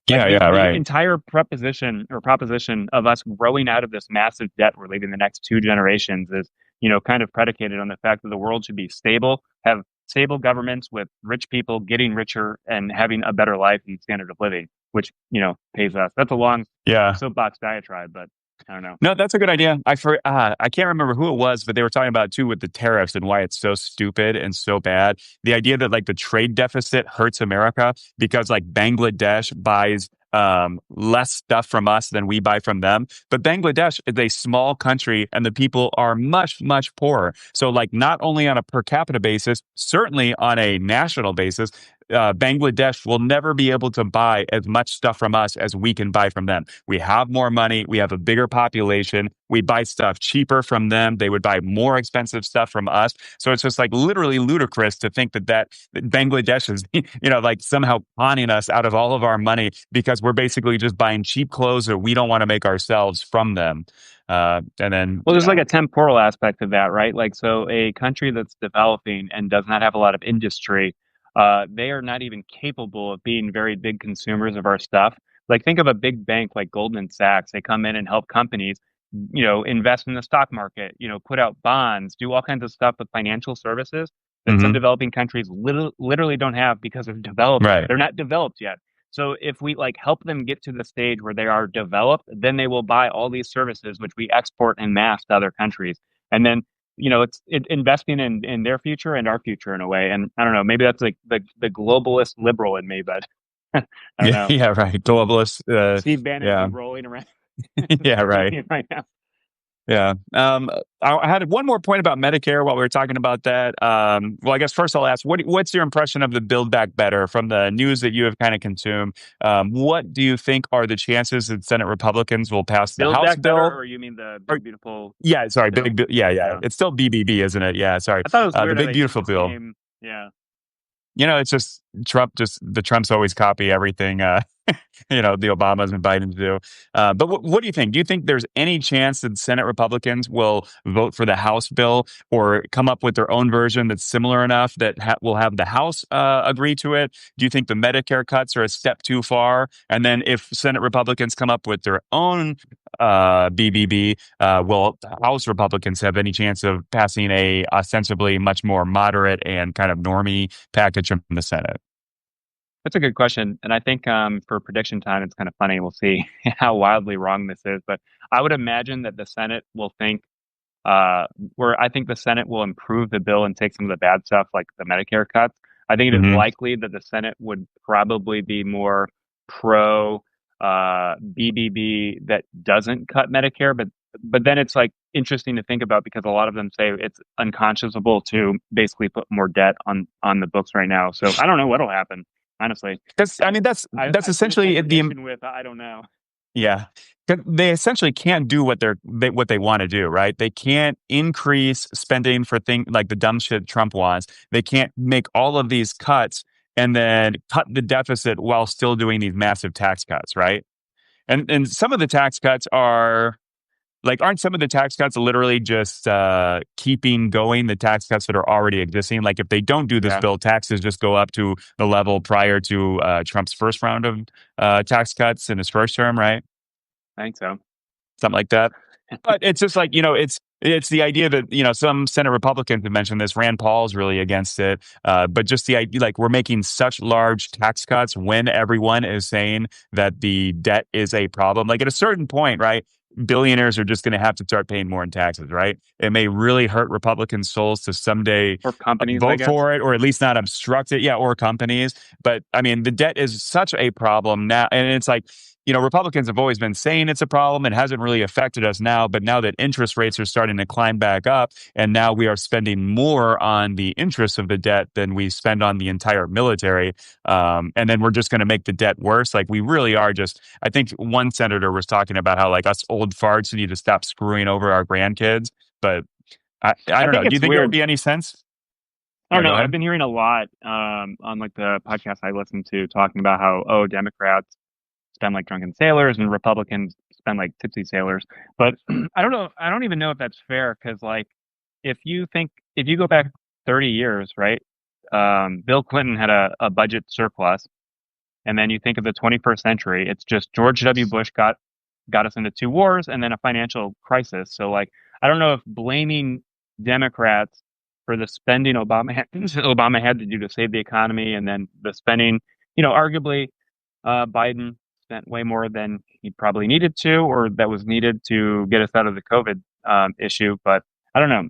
Yeah. Yeah. the Right. entire proposition of us growing out of this massive debt we're leaving the next 2 generations is, kind of predicated on the fact that the world should be stable, have stable governments with rich people getting richer and having a better life and standard of living, which, pays us. That's a long Yeah. soapbox diatribe, but I don't know. No, that's a good idea. I can't remember who it was, but they were talking about it too with the tariffs and why it's so stupid and so bad. The idea that like the trade deficit hurts America because like Bangladesh buys less stuff from us than we buy from them. But Bangladesh is a small country and the people are much, much poorer. So like not only on a per capita basis, certainly on a national basis, Bangladesh will never be able to buy as much stuff from us as we can buy from them. We have more money. We have a bigger population. We buy stuff cheaper from them. They would buy more expensive stuff from us. So it's just like literally ludicrous to think that Bangladesh is, like somehow conning us out of all of our money because we're basically just buying cheap clothes that we don't want to make ourselves from them. And then, Well, there's like a temporal aspect of that, right? Like, so a country that's developing and does not have a lot of industry, they are not even capable of being very big consumers of our stuff. Like, think of a big bank like Goldman Sachs. They come in and help companies, invest in the stock market, put out bonds, do all kinds of stuff with financial services that some Mhm. developing countries literally don't have because they're developing. Right. They're not developed yet. So if we like help them get to the stage where they are developed, then they will buy all these services which we export en masse to other countries. And then, investing in their future and our future in a way. And I don't know, maybe that's like the globalist liberal in me, but I don't Yeah. know. Yeah. Right. Globalist. Steve Bannon's Yeah. like rolling around Yeah. Right. right now. Yeah. I had one more point about Medicare while we were talking about that. Well, I guess first I'll ask, what's your impression of the Build Back Better from the news that you have kind of consumed? What do you think are the chances that Senate Republicans will pass the Build House Back Better, bill? or you mean the Or Big Beautiful yeah, sorry, Bill? yeah, yeah. Yeah. It's still BBB, isn't it? Yeah, sorry. I thought it was The weird how big they changed beautiful its bill. name. Yeah. It's just the Trumps always copy everything. The Obamas and Bidens do. But what do you think? Do you think there's any chance that Senate Republicans will vote for the House bill or come up with their own version that's similar enough that will have the House agree to it? Do you think the Medicare cuts are a step too far? And then if Senate Republicans come up with their own BBB, will House Republicans have any chance of passing a ostensibly much more moderate and kind of normie package from the Senate? That's a good question. And I think for prediction time, it's kind of funny. We'll see how wildly wrong this is. But I would imagine that the Senate will think where I think the Senate will improve the bill and take some of the bad stuff like the Medicare cuts. I think it is Hmm. likely that the Senate would probably be more pro BBB that doesn't cut Medicare, but then it's like interesting to think about because a lot of them say it's unconscionable to basically put more debt on the books right now. So I don't know what'll happen, honestly. That's, I I mean, that's I see this essentially the, contradiction with I don't know. yeah. 'Cause they essentially can't do what they want to do, right? They can't increase spending for things like the dumb shit Trump wants. They can't make all of these cuts and then cut the deficit while still doing these massive tax cuts, right? And some of the tax cuts are like, aren't some of the tax cuts literally just keeping going the tax cuts that are already existing? Like, if they don't do this Yeah, bill, taxes just go up to the level prior to Trump's first round of tax cuts in his first term, right? I think so. Something like that. But it's just like, it's the idea that, some Senate Republicans have mentioned this. Rand Paul's really against it. But just the idea, like, we're making such large tax cuts when everyone is saying that the debt is a problem. Like, at a certain point, right? Billionaires are just going to have to start paying more in taxes, right? It may really hurt Republican souls to someday Or companies, I vote guess. for it, or at least not obstruct it. Yeah, or companies. But I mean, the debt is such a problem now. And it's like, Republicans have always been saying it's a problem. It hasn't really affected us now. But now that interest rates are starting to climb back up, and now we are spending more on the interest of the debt than we spend on the entire military. And then we're just going to make the debt worse. Like, we really are just, I think one senator was talking about how, like, us old farts need to stop screwing over our grandkids. But I I don't know. think Do you it's think it would weird. be any sense? I don't Yeah, go know. I've ahead. been hearing a lot on like the podcast I listen to talking about how Democrats spend like drunken sailors and Republicans spend like tipsy sailors. But I don't know. I don't even know if that's fair because like if you go back 30 years, right? Bill Clinton had a budget surplus, and then you think of the 21st century, it's just George W. Bush got us into two wars and then a financial crisis. So like I don't know if blaming Democrats for the spending Obama had to do to save the economy and then the spending, arguably Biden spent way more than he probably needed to, or that was needed to get us out of the COVID issue. But I don't know.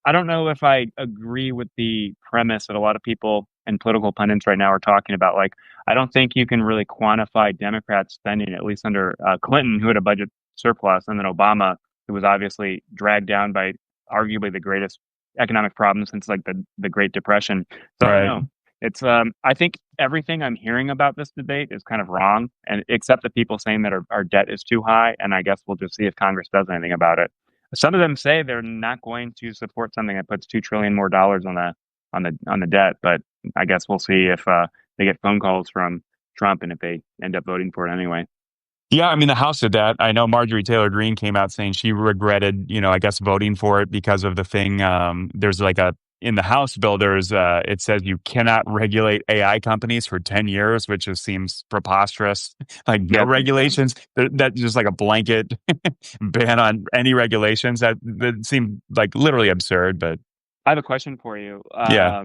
I don't know if I agree with the premise that a lot of people and political pundits right now are talking about. Like, I don't think you can really quantify Democrat spending, at least under Clinton, who had a budget surplus, and then Obama, who was obviously dragged down by arguably the greatest economic problem since like the Great Depression. So I don't Right. know. It's I think everything I'm hearing about this debate is kind of wrong, and except the people saying that our debt is too high, and I guess we'll just see if Congress does anything about it. Some of them say they're not going to support something that puts $2 trillion more on the debt, but I guess we'll see if they get phone calls from Trump and if they end up voting for it anyway. Yeah, I mean, the House did that. I know Marjorie Taylor Greene came out saying she regretted, I guess voting for it because of the thing. There's like in the House bill, it says you cannot regulate AI companies for 10 years, which just seems preposterous. Like, no Yeah, that makes sense. regulations. That's just like a blanket ban on any regulations. That seemed like literally absurd, but I have a question for you. yeah.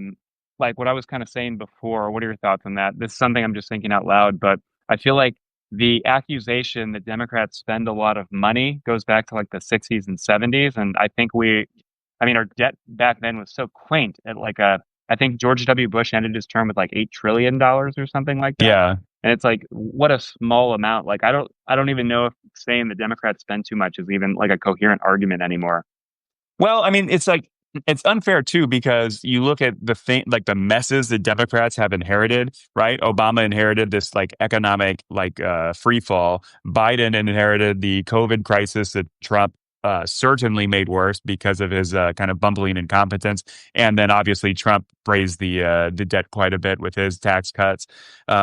Like what I was kind of saying before, what are your thoughts on that? This is something I'm just thinking out loud, but I feel like the accusation that Democrats spend a lot of money goes back to like the 60s and 70s. And I mean, our debt back then was so quaint at I think George W. Bush ended his term with like $8 trillion or something like that. Yeah. And it's like, what a small amount. Like, I don't even know if saying the Democrats spend too much is even like a coherent argument anymore. Well, I mean, it's like, it's unfair too because you look at the thing, like the messes that Democrats have inherited, right? Obama inherited this like economic free fall. Biden inherited the COVID crisis that Trump certainly made worse because of his kind of bumbling incompetence, and then obviously Trump raised the debt quite a bit with his tax cuts.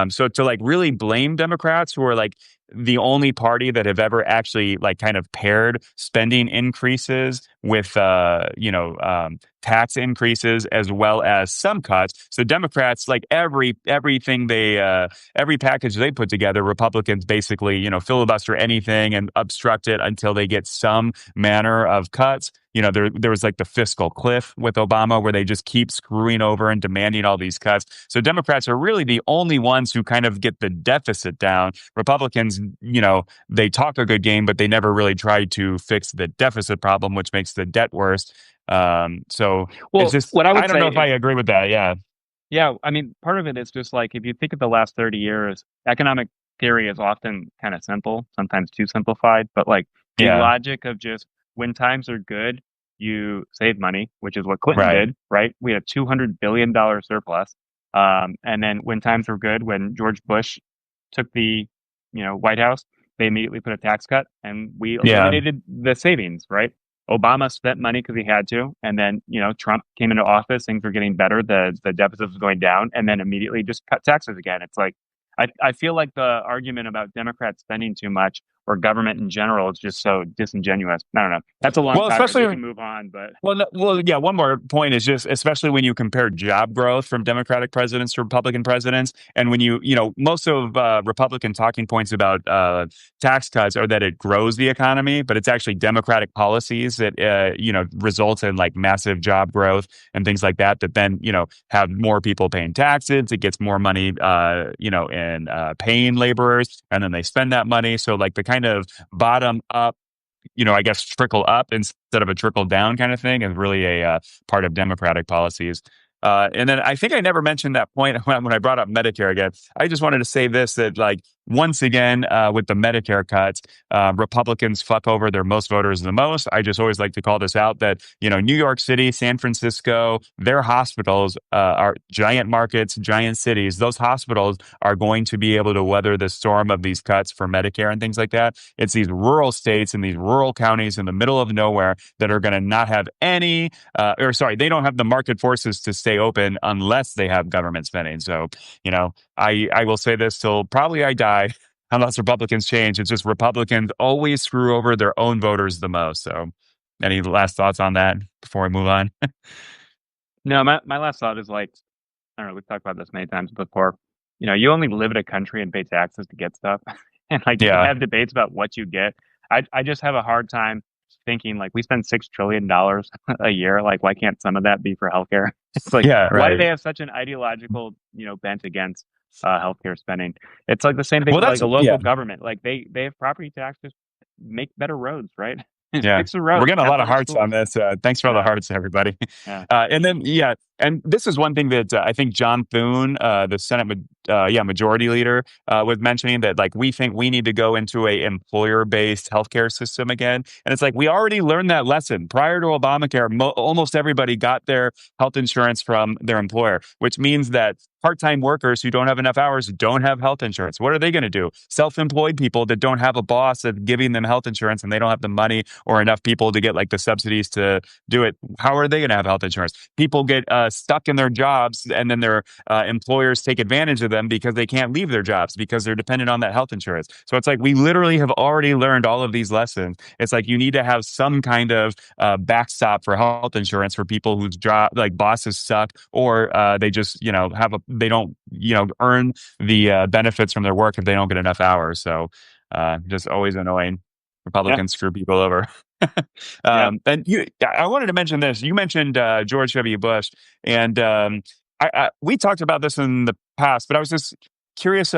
So to like really blame Democrats who are like the only party that have ever actually like kind of paired spending increases with tax increases as well as some cuts. So Democrats, like everything every package they put together, Republicans basically filibuster anything and obstruct it until they get some manner of cuts. there was like the fiscal cliff with Obama where they just keep screwing over and demanding all these cuts. So Democrats are really the only ones who kind of get the deficit down. Republicans, they talk a good game, but they never really try to fix the deficit problem, which makes the debt worse. So it's Well, just, what I I would don't know say if I is, agree with that. Yeah. yeah, I mean, part of it is just like if you think of the last 30 years, economic theory is often kind of simple, sometimes too simplified, but like the Yeah. logic of just when times are good, you save money, which is what Clinton Right. did, right? We had a $200 billion surplus. And then when times were good, when George Bush took the, White House, they immediately put a tax cut and we Yeah. eliminated the savings, right? Obama spent money because he had to, and then Trump came into office, things were getting better, the deficit was going down, and then immediately just cut taxes again. It's like I feel like the argument about Democrats spending too much or government in general is just so disingenuous. I don't know. That's a long Well, topic. We especially can move on, but Well, no, well, yeah. One more point is just, especially when you compare job growth from Democratic presidents to Republican presidents, and when most of Republican talking points about tax cuts are that it grows the economy, but it's actually Democratic policies that result in like massive job growth and things like that. That then have more people paying taxes. It gets more money, in paying laborers, and then they spend that money. So like the kind of bottom up I guess trickle up instead of a trickle down kind of thing is really a part of Democratic policies. And then I think I never mentioned that point when I brought up Medicare again. I just wanted to say this that like once again with the Medicare cuts, Republicans fuck over their most voters the most. I just always like to call this out that New York City, San Francisco, their hospitals are giant markets, giant cities. Those hospitals are going to be able to weather the storm of these cuts for Medicare and things like that. It's these rural states and these rural counties in the middle of nowhere that are going to not have any, they don't have the market forces to stay open unless they have government spending. So, I will say this till probably I die, unless Republicans change. It's just Republicans always screw over their own voters the most. So, any last thoughts on that before we move on? no, my last thought is like, I don't know, we've talked about this many times before. You only live in a country and pay taxes to get stuff. And like to Yeah. have debates about what you get. I just have a hard time thinking like we spend $6 trillion a year. Like, why can't some of that be for healthcare? It's like, Yeah. why do Right. they have such an ideological, bent against healthcare spending? It's like the same thing Well, with like that's, a yeah. local government. Like they have property taxes, make better roads, right? Yeah. Fix the We're roads, getting a have lot of better hearts on schools. this. Thanks for all the Yeah, hearts, everybody. yeah. And then, yeah, and this is one thing that I think John Thune, the majority leader, was mentioning that like we think we need to go into a employer-based healthcare system again. And it's like we already learned that lesson prior to Obamacare. Almost everybody got their health insurance from their employer, which means that part-time workers who don't have enough hours don't have health insurance. What are they going to do? Self-employed people that don't have a boss that's giving them health insurance and they don't have the money or enough people to get like the subsidies to do it. How are they going to have health insurance? People get stuck in their jobs and then their employers take advantage of them because they can't leave their jobs because they're dependent on that health insurance. So it's like we literally have already learned all of these lessons. It's like you need to have some kind of backstop for health insurance for people whose job like bosses suck or they just they don't earn the benefits from their work if they don't get enough hours. So just always annoying. Yeah, Republicans screw people over. yeah. I wanted to mention this. You mentioned George W. Bush, and we talked about this in the past, but I was just curious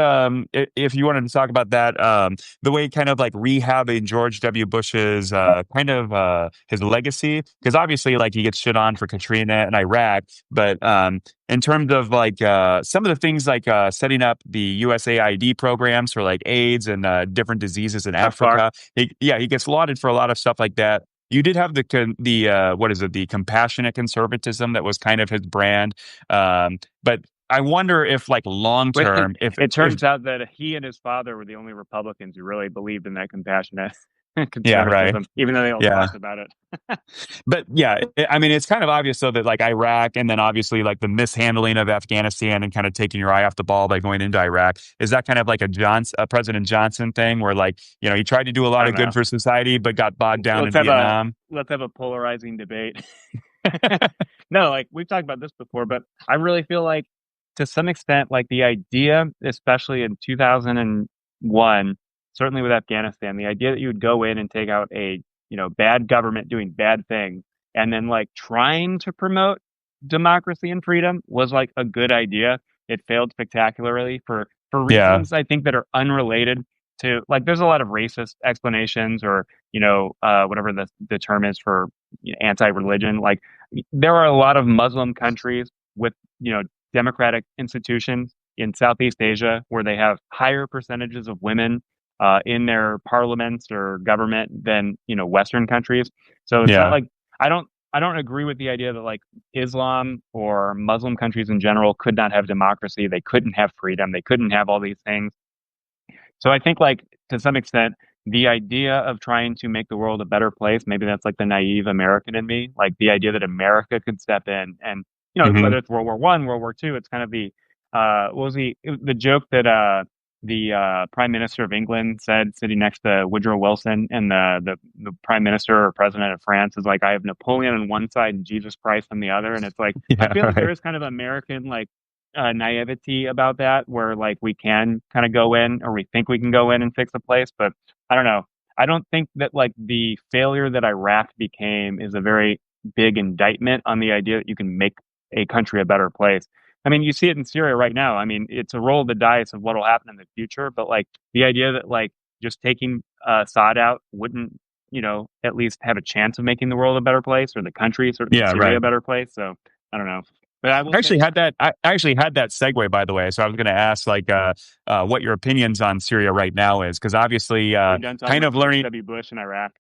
if you wanted to talk about that, the way kind of like rehabbing George W. Bush's kind of his legacy, because obviously like he gets shit on for Katrina and Iraq, but in terms of like some of the things like setting up the USAID programs for like AIDS and different diseases in PEPFAR. Africa. He gets lauded for a lot of stuff like that. You did have what is it, the compassionate conservatism that was kind of his brand. But I wonder if like long Wait, term, it if turns out that he and his father were the only Republicans who really believed in that compassionate yeah, right. conservatism, even though they all Yeah. talked about it. But yeah, I mean, it's kind of obvious though that like Iraq and then obviously like the mishandling of Afghanistan and kind of taking your eye off the ball by going into Iraq. Is that kind of like a President Johnson thing where like, he tried to do a I lot don't of good know. for society, but got bogged down Let's in have a Vietnam? let's have a polarizing debate. No, like we've talked about this before, but I really feel like to some extent, like the idea, especially in 2001, certainly with Afghanistan, the idea that you would go in and take out a bad government doing bad things, and then like trying to promote democracy and freedom was like a good idea. It failed spectacularly for Yeah. reasons I think that are unrelated to, like, there's a lot of racist explanations, or whatever the term is for anti-religion. Like, there are a lot of Muslim countries with democratic institutions in Southeast Asia where they have higher percentages of women in their parliaments or government than Western countries. So it's not Yeah. like I don't agree with the idea that like Islam or Muslim countries in general could not have democracy. They couldn't have freedom. They couldn't have all these things. So I think, like, to some extent, the idea of trying to make the world a better place, maybe that's like the naive American in me, like the idea that America could step in and, Hmm. whether it's World War One, World War Two, it's kind of the, what was the joke that, the Prime Minister of England said sitting next to Woodrow Wilson, and the Prime Minister or President of France is like, I have Napoleon on one side and Jesus Christ on the other. And it's like, I Yeah. feel like there Right. is kind of American, like, naivety about that, where like we can kind of go in, or we think we can go in and fix a place. But I don't know. I don't think that like the failure that Iraq became is a very big indictment on the idea that you can make a country a better place. I mean, you see it in Syria right now. I mean, it's a roll of the dice of what will happen in the future. But like the idea that like just taking Assad out wouldn't, at least have a chance of making the world a better place, or the country, certainly Yeah. Syria, a Right. better place. So I don't know. But I will I say, actually had that. I actually had that segue, by the way. So I was going to ask, like, what your opinions on Syria right now is, because obviously, are we done talking kind about of George learning. W. Bush and Iraq?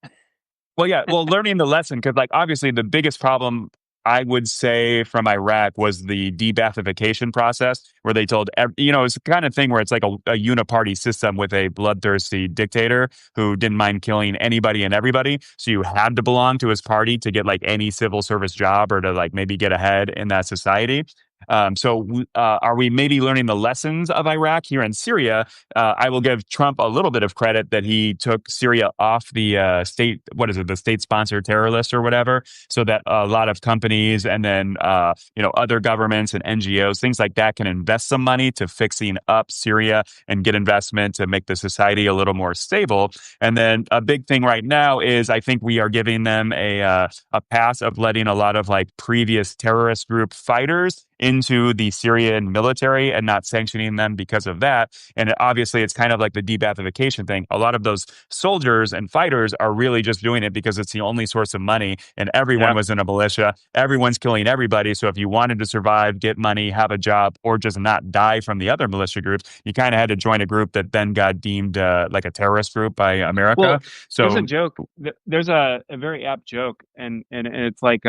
Well, yeah. Well, learning the lesson, because like obviously the biggest problem I would say from Iraq was the de-Baathification process, where they told it's the kind of thing where it's like a uniparty system with a bloodthirsty dictator who didn't mind killing anybody and everybody. So you had to belong to his party to get like any civil service job or to like maybe get ahead in that society. Are we maybe learning the lessons of Iraq here in Syria? I will give Trump a little bit of credit that he took Syria off the state, what is it, the state sponsored terror list or whatever, so that a lot of companies and then other governments and NGOs, things like that, can invest some money to fixing up Syria and get investment to make the society a little more stable. And then a big thing right now is I think we are giving them a pass of letting a lot of like previous terrorist group fighters into the Syrian military and not sanctioning them because of that. And obviously, it's kind of like the de-Baathification thing. A lot of those soldiers and fighters are really just doing it because it's the only source of money, and everyone Yeah, was in a militia. Everyone's killing everybody. So if you wanted to survive, get money, have a job, or just not die from the other militia groups, you kind of had to join a group that then got deemed like a terrorist group by America. well, there's a So joke. There's a very apt joke, and it's like,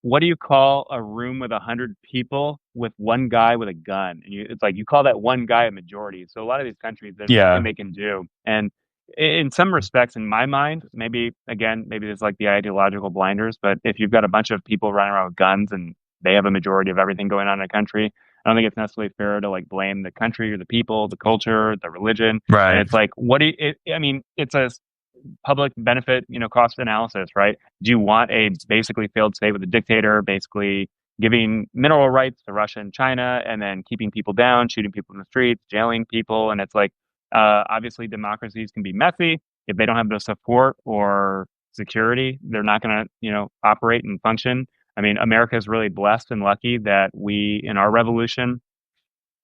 what do you call a room with 100 people with one guy with a gun? And it's like you call that one guy a majority. So a lot of these countries, there's nothing yeah, they can do. And in some respects, in my mind, maybe again, maybe there's like the ideological blinders. But if you've got a bunch of people running around with guns and they have a majority of everything going on in a country, I don't think it's necessarily fair to like blame the country or the people, the culture, the religion. And right. it's like, what do you, I mean, it's a public benefit, cost analysis, right? Do you want a basically failed state with a dictator, basically giving mineral rights to Russia and China, and then keeping people down, shooting people in the streets, jailing people? And it's like, obviously, democracies can be messy. If they don't have the support or security, they're not going to, operate and function. I mean, America is really blessed and lucky that we, in our revolution,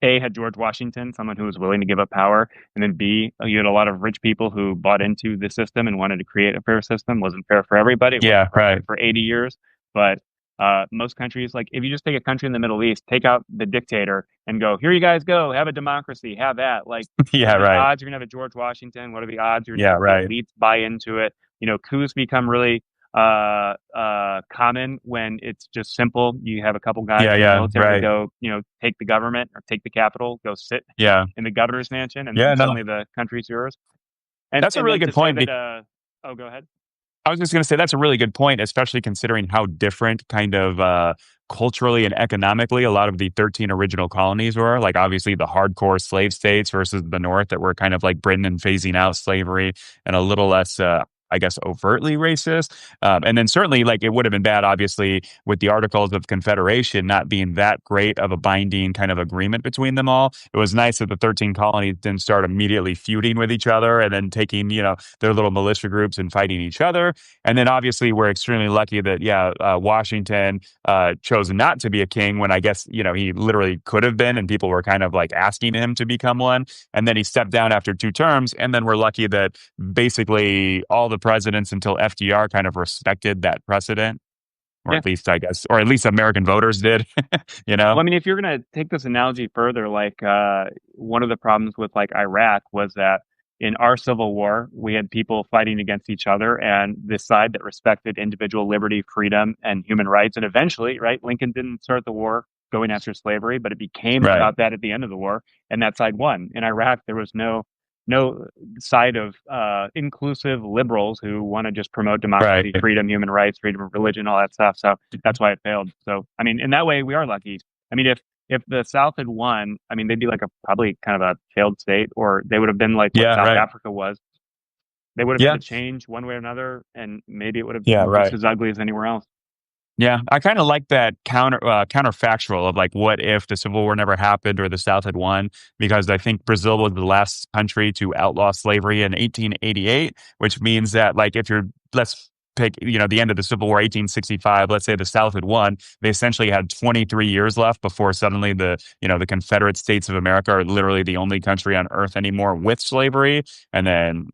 a, had George Washington, someone who was willing to give up power, and then B, you had a lot of rich people who bought into the system and wanted to create a fair system. Wasn't fair for everybody. It wasn't Yeah, right. perfect for 80 years, but most countries, like if you just take a country in the Middle East, take out the dictator and go, here you guys go, have a democracy, have that. Like, what Yeah, are the right. odds you're gonna have a George Washington? What are the odds you're gonna Yeah, have the right. elites buy into it? Coups become really common when it's just simple. You have a couple guys Yeah, in the yeah, military right. go, take the government or take the capital, go sit Yeah. in the governor's mansion, and Yeah, then no. suddenly the country's yours. And That's a and really then good to say point. that, oh, go ahead. I was just going to say that's a really good point, especially considering how different kind of culturally and economically a lot of the 13 original colonies were. Like, obviously, the hardcore slave states versus the North that were kind of like Britain and phasing out slavery and a little less I guess, overtly racist. And then certainly, like, it would have been bad, obviously, with the Articles of Confederation not being that great of a binding kind of agreement between them all. It was nice that the 13 colonies didn't start immediately feuding with each other and then taking, their little militia groups and fighting each other. And then obviously, we're extremely lucky that, Washington chose not to be a king when I guess, he literally could have been, and people were kind of like asking him to become one. And then he stepped down after 2 terms. And then we're lucky that basically all the presidents until FDR kind of respected that precedent, or Yeah. at least, I guess, or at least American voters did, you Well, know? I mean, if you're going to take this analogy further, like one of the problems with like Iraq was that in our civil war, we had people fighting against each other, and the side that respected individual liberty, freedom, and human rights. And eventually, right, Lincoln didn't start the war going after slavery, but it became Right, about that at the end of the war, and that side won. In Iraq, there was no side of inclusive liberals who want to just promote right. democracy, freedom, human rights, freedom of religion, all that stuff. So that's why it failed. So I mean, in that way, we are lucky. I mean, if the South had won, I mean, they'd be like a probably kind of a failed state, or they would have been like what Yeah, South right. Africa was. They would have had Yeah, to change one way or another, and maybe it would have yeah, been just right. as ugly as anywhere else. Yeah, I kind of like that counterfactual of like, what if the Civil War never happened or the South had won? Because I think Brazil was the last country to outlaw slavery in 1888, which means that, like, if you're, let's pick, the end of the Civil War, 1865, let's say the South had won, they essentially had 23 years left before suddenly the Confederate States of America are literally the only country on earth anymore with slavery. And then,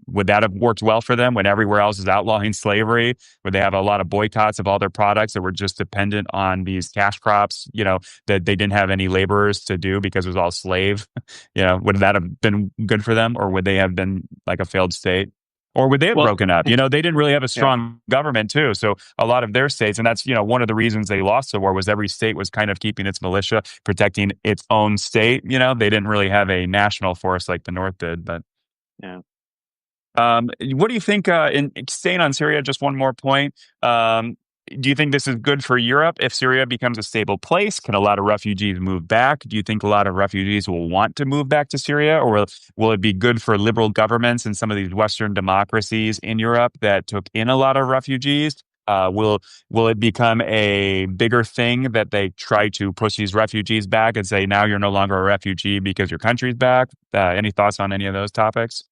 would that have worked well for them when everywhere else is outlawing slavery? Would they have a lot of boycotts of all their products that were just dependent on these cash crops, that they didn't have any laborers to do because it was all slave? Would that have been good for them, or would they have been like a failed state? Or would they have Well, broken up? They didn't really have a yeah. strong government too. So a lot of their states, and that's, one of the reasons they lost the war, was every state was kind of keeping its militia, protecting its own state. They didn't really have a national force like the North did. But Yeah. what do you think? In staying on Syria, just one more point. Do you think this is good for Europe if Syria becomes a stable place? Can a lot of refugees move back? Do you think a lot of refugees will want to move back to Syria, or will it be good for liberal governments in some of these Western democracies in Europe that took in a lot of refugees? Will it become a bigger thing that they try to push these refugees back and say, now you're no longer a refugee because your country's back? Any thoughts on any of those topics?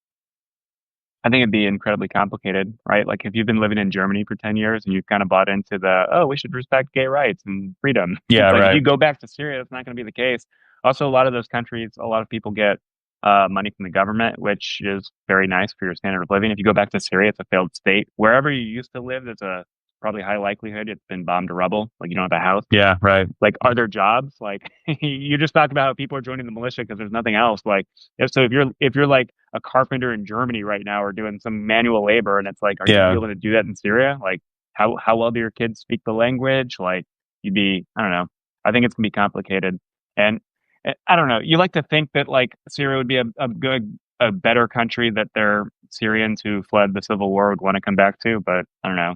I think it'd be incredibly complicated, right? Like if you've been living in Germany for 10 years and you've kind of bought into oh, we should respect gay rights and freedom. Yeah, It's like if right. you go back to Syria, that's not going to be the case. Also, a lot of those countries, a lot of people get money from the government, which is very nice for your standard of living. If you go back to Syria, it's a failed state. Wherever you used to live, there's a probably high likelihood it's been bombed to rubble. Like you don't have a house. Yeah, right. Like, are there jobs? Like you just talked about how people are joining the militia because there's nothing else. Like, if you're like a carpenter in Germany right now or doing some manual labor, and it's like, are you gonna be Yeah, able to do that in Syria? Like, how well do your kids speak the language? Like, I don't know. I think it's gonna be complicated, and I don't know. You like to think that like Syria would be a better country that their Syrians who fled the civil war would want to come back to, but I don't know.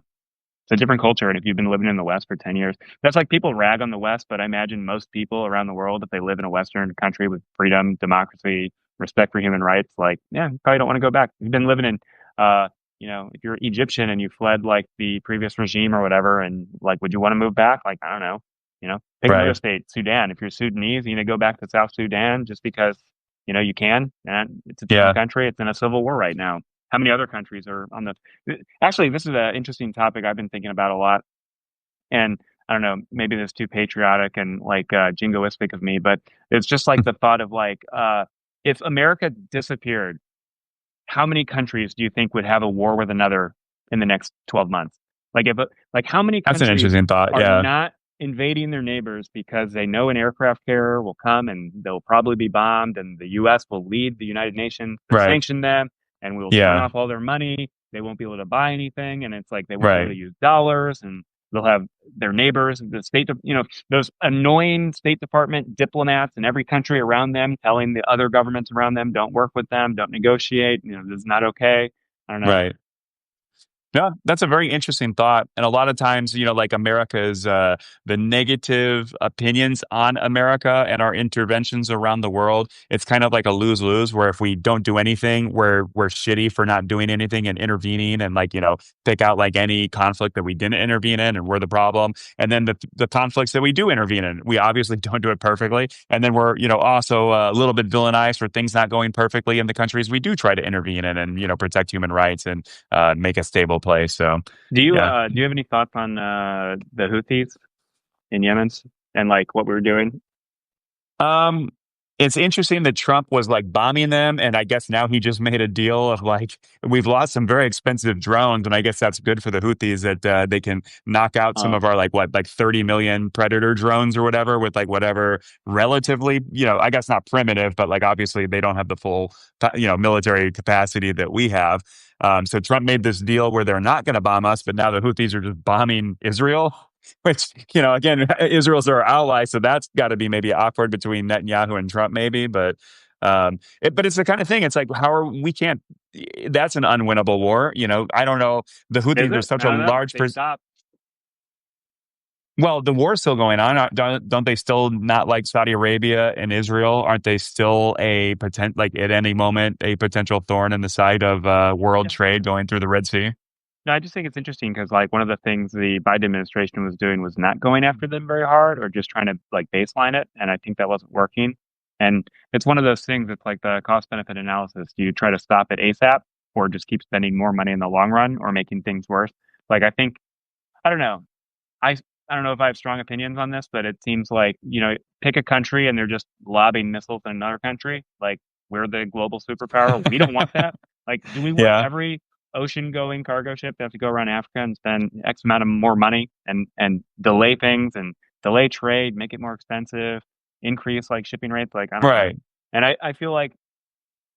It's a different culture. And if you've been living in the West for 10 years, that's like people rag on the West, but I imagine most people around the world, if they live in a Western country with freedom, democracy, respect for human rights, like, yeah, you probably don't want to go back. You've been living in, if you're Egyptian and you fled like the previous regime or whatever, and like, would you want to move back? Like, I don't know, pick another right. state, Sudan. If you're Sudanese, you know, go back to South Sudan just because, you can, and it's its own Yeah. country. It's in a civil war right now. How many other countries are on the Actually, this is an interesting topic I've been thinking about a lot. And I don't know, maybe this is too patriotic and like jingoistic of me, but it's just like the thought of like, if America disappeared, how many countries do you think would have a war with another in the next 12 months? Like like how many That's an countries interesting thought. are Yeah. not invading their neighbors because they know an aircraft carrier will come and they'll probably be bombed, and the US will lead the United Nations to Right. sanction them, and we'll turn Yeah. off all their money. They won't be able to buy anything, and it's like they won't be able Right. to use dollars, and they'll have their neighbors, the those annoying State Department diplomats in every country around them telling the other governments around them, don't work with them, don't negotiate, this is not okay. I don't know. Right. No, that's a very interesting thought. And a lot of times, like America's the negative opinions on America and our interventions around the world, it's kind of like a lose-lose where if we don't do anything, we're shitty for not doing anything and intervening and like, pick out like any conflict that we didn't intervene in and we're the problem. And then the conflicts that we do intervene in, we obviously don't do it perfectly. And then we're, also a little bit villainized for things not going perfectly in the countries we do try to intervene in and, protect human rights and make a stable place. So, yeah. Do you have any thoughts on the Houthis in Yemen and like what we were doing? Um, it's interesting that Trump was like bombing them, and I guess now he just made a deal of like we've lost some very expensive drones, and I guess that's good for the Houthis that they can knock out some Oh, of our like 30 million Predator drones or whatever with like whatever relatively I guess not primitive, but like obviously they don't have the full military capacity that we have. So Trump made this deal where they're not going to bomb us, but now the Houthis are just bombing Israel. Which, again, Israel's our ally, so that's got to be maybe awkward between Netanyahu and Trump, maybe. But but it's the kind of thing. It's like we can't. That's an unwinnable war. I don't know. The is Houthis are it? such I a don't know. large. They stopped. Well, the war's still going on. Don't they still not like Saudi Arabia and Israel? Aren't they still like at any moment a potential thorn in the side of world Yeah. trade going through the Red Sea? No, I just think it's interesting because like one of the things the Biden administration was doing was not going after them very hard or just trying to like baseline it, and I think that wasn't working. And it's one of those things. It's like the cost benefit analysis. Do you try to stop it ASAP or just keep spending more money in the long run or making things worse? Like I think I don't know. I I don't know if I have strong opinions on this, but it seems like, pick a country and they're just lobbing missiles in another country. Like we're the global superpower. We don't want that. Like, do we want Yeah, every ocean going cargo ship to have to go around Africa and spend X amount of more money and delay things and delay trade, make it more expensive, increase like shipping rates? Like, I don't know. right. And I feel like,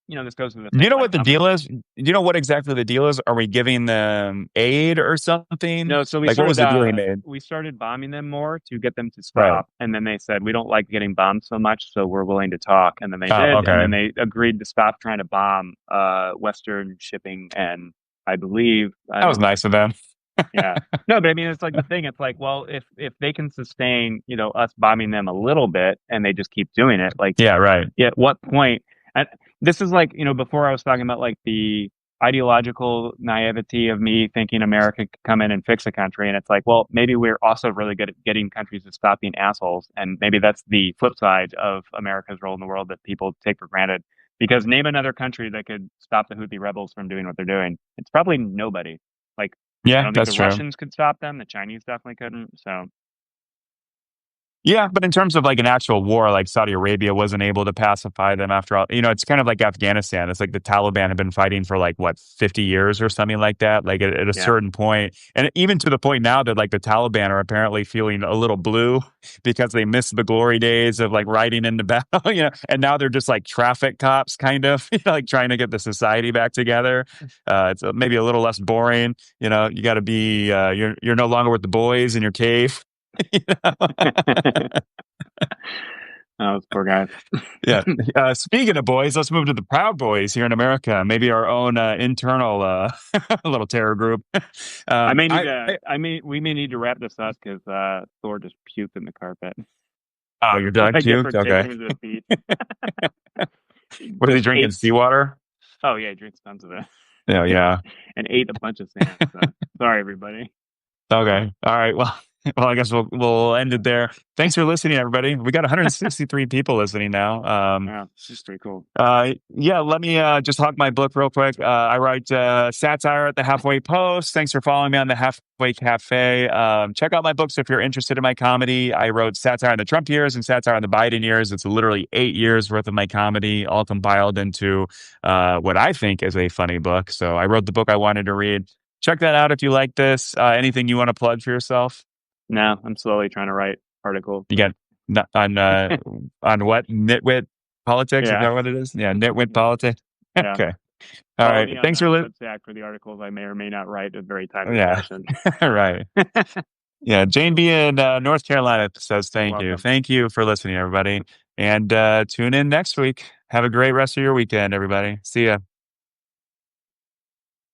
this goes to the Do you thing know like what the deal is? Do you know what exactly the deal is? Are we giving them aid or something? no, so Like, what was the deal he made? we started bombing them more to get them to Right. stop, and then they said we don't like getting bombed so much, so we're willing to talk, and then they Oh, did, and okay. then they agreed to stop trying to bomb Western shipping, and I believe I That was don't nice of them. yeah. No, but I mean, it's like the thing. It's like, well, if they can sustain, us bombing them a little bit, and they just keep doing it, like, Yeah, right. yeah, at what point? And this is like, before I was talking about like the ideological naivety of me thinking America could come in and fix a country, and it's like, well, maybe we're also really good at getting countries to stop being assholes, and maybe that's the flip side of America's role in the world that people take for granted. Because name another country that could stop the Houthi rebels from doing what they're doing. It's probably nobody. Like I Yeah, don't think the that's true. Russians could stop them. The Chinese definitely couldn't. So Yeah, but in terms of like an actual war, like Saudi Arabia wasn't able to pacify them after all. It's kind of like Afghanistan. It's like the Taliban have been fighting for like what 50 years or something like that. Like at a yeah. certain point, and even to the point now that like the Taliban are apparently feeling a little blue because they missed the glory days of like riding into battle. And now they're just like traffic cops, kind of, like trying to get the society back together. It's maybe a little less boring. You got to be you're no longer with the boys in your cave. You know? Oh, those poor guys. Yeah. Speaking of boys, let's move to the Proud Boys here in America. Maybe our own internal little terror group. We may need to wrap this up because Thor just puked in the carpet. Oh, your dog I guess we're puked. taking Okay. him to the beach. Was he Just drinking ate. seawater? Oh yeah, he drinks tons of it. Yeah. Yeah. And ate a bunch of sand. So sorry, everybody. Okay. All right. Well. Well, I guess we'll end it there. Thanks for listening, everybody. We got 163 people listening now. Yeah, it's pretty cool. Yeah, let me just hawk my book real quick. I write satire at the Halfway Post. Thanks for following me on the Halfway Cafe. Check out my books if you're interested in my comedy. I wrote satire in the Trump years and satire in the Biden years. It's literally 8 years worth of my comedy, all compiled into what I think is a funny book. So I wrote the book I wanted to read. Check that out if you like this. Anything you want to plug for yourself? No, I'm slowly trying to write articles. You got on what nitwit politics? Is Yeah, that what it is? Yeah, nitwit politics. yeah. Okay. All Follow right. me on Thanks for Substack for the articles I may or may not write at a very timely Yeah. fashion. Right. Yeah. Jane B in North Carolina says You're thank you. welcome. Thank you for listening, everybody. And tune in next week. Have a great rest of your weekend, everybody. See ya.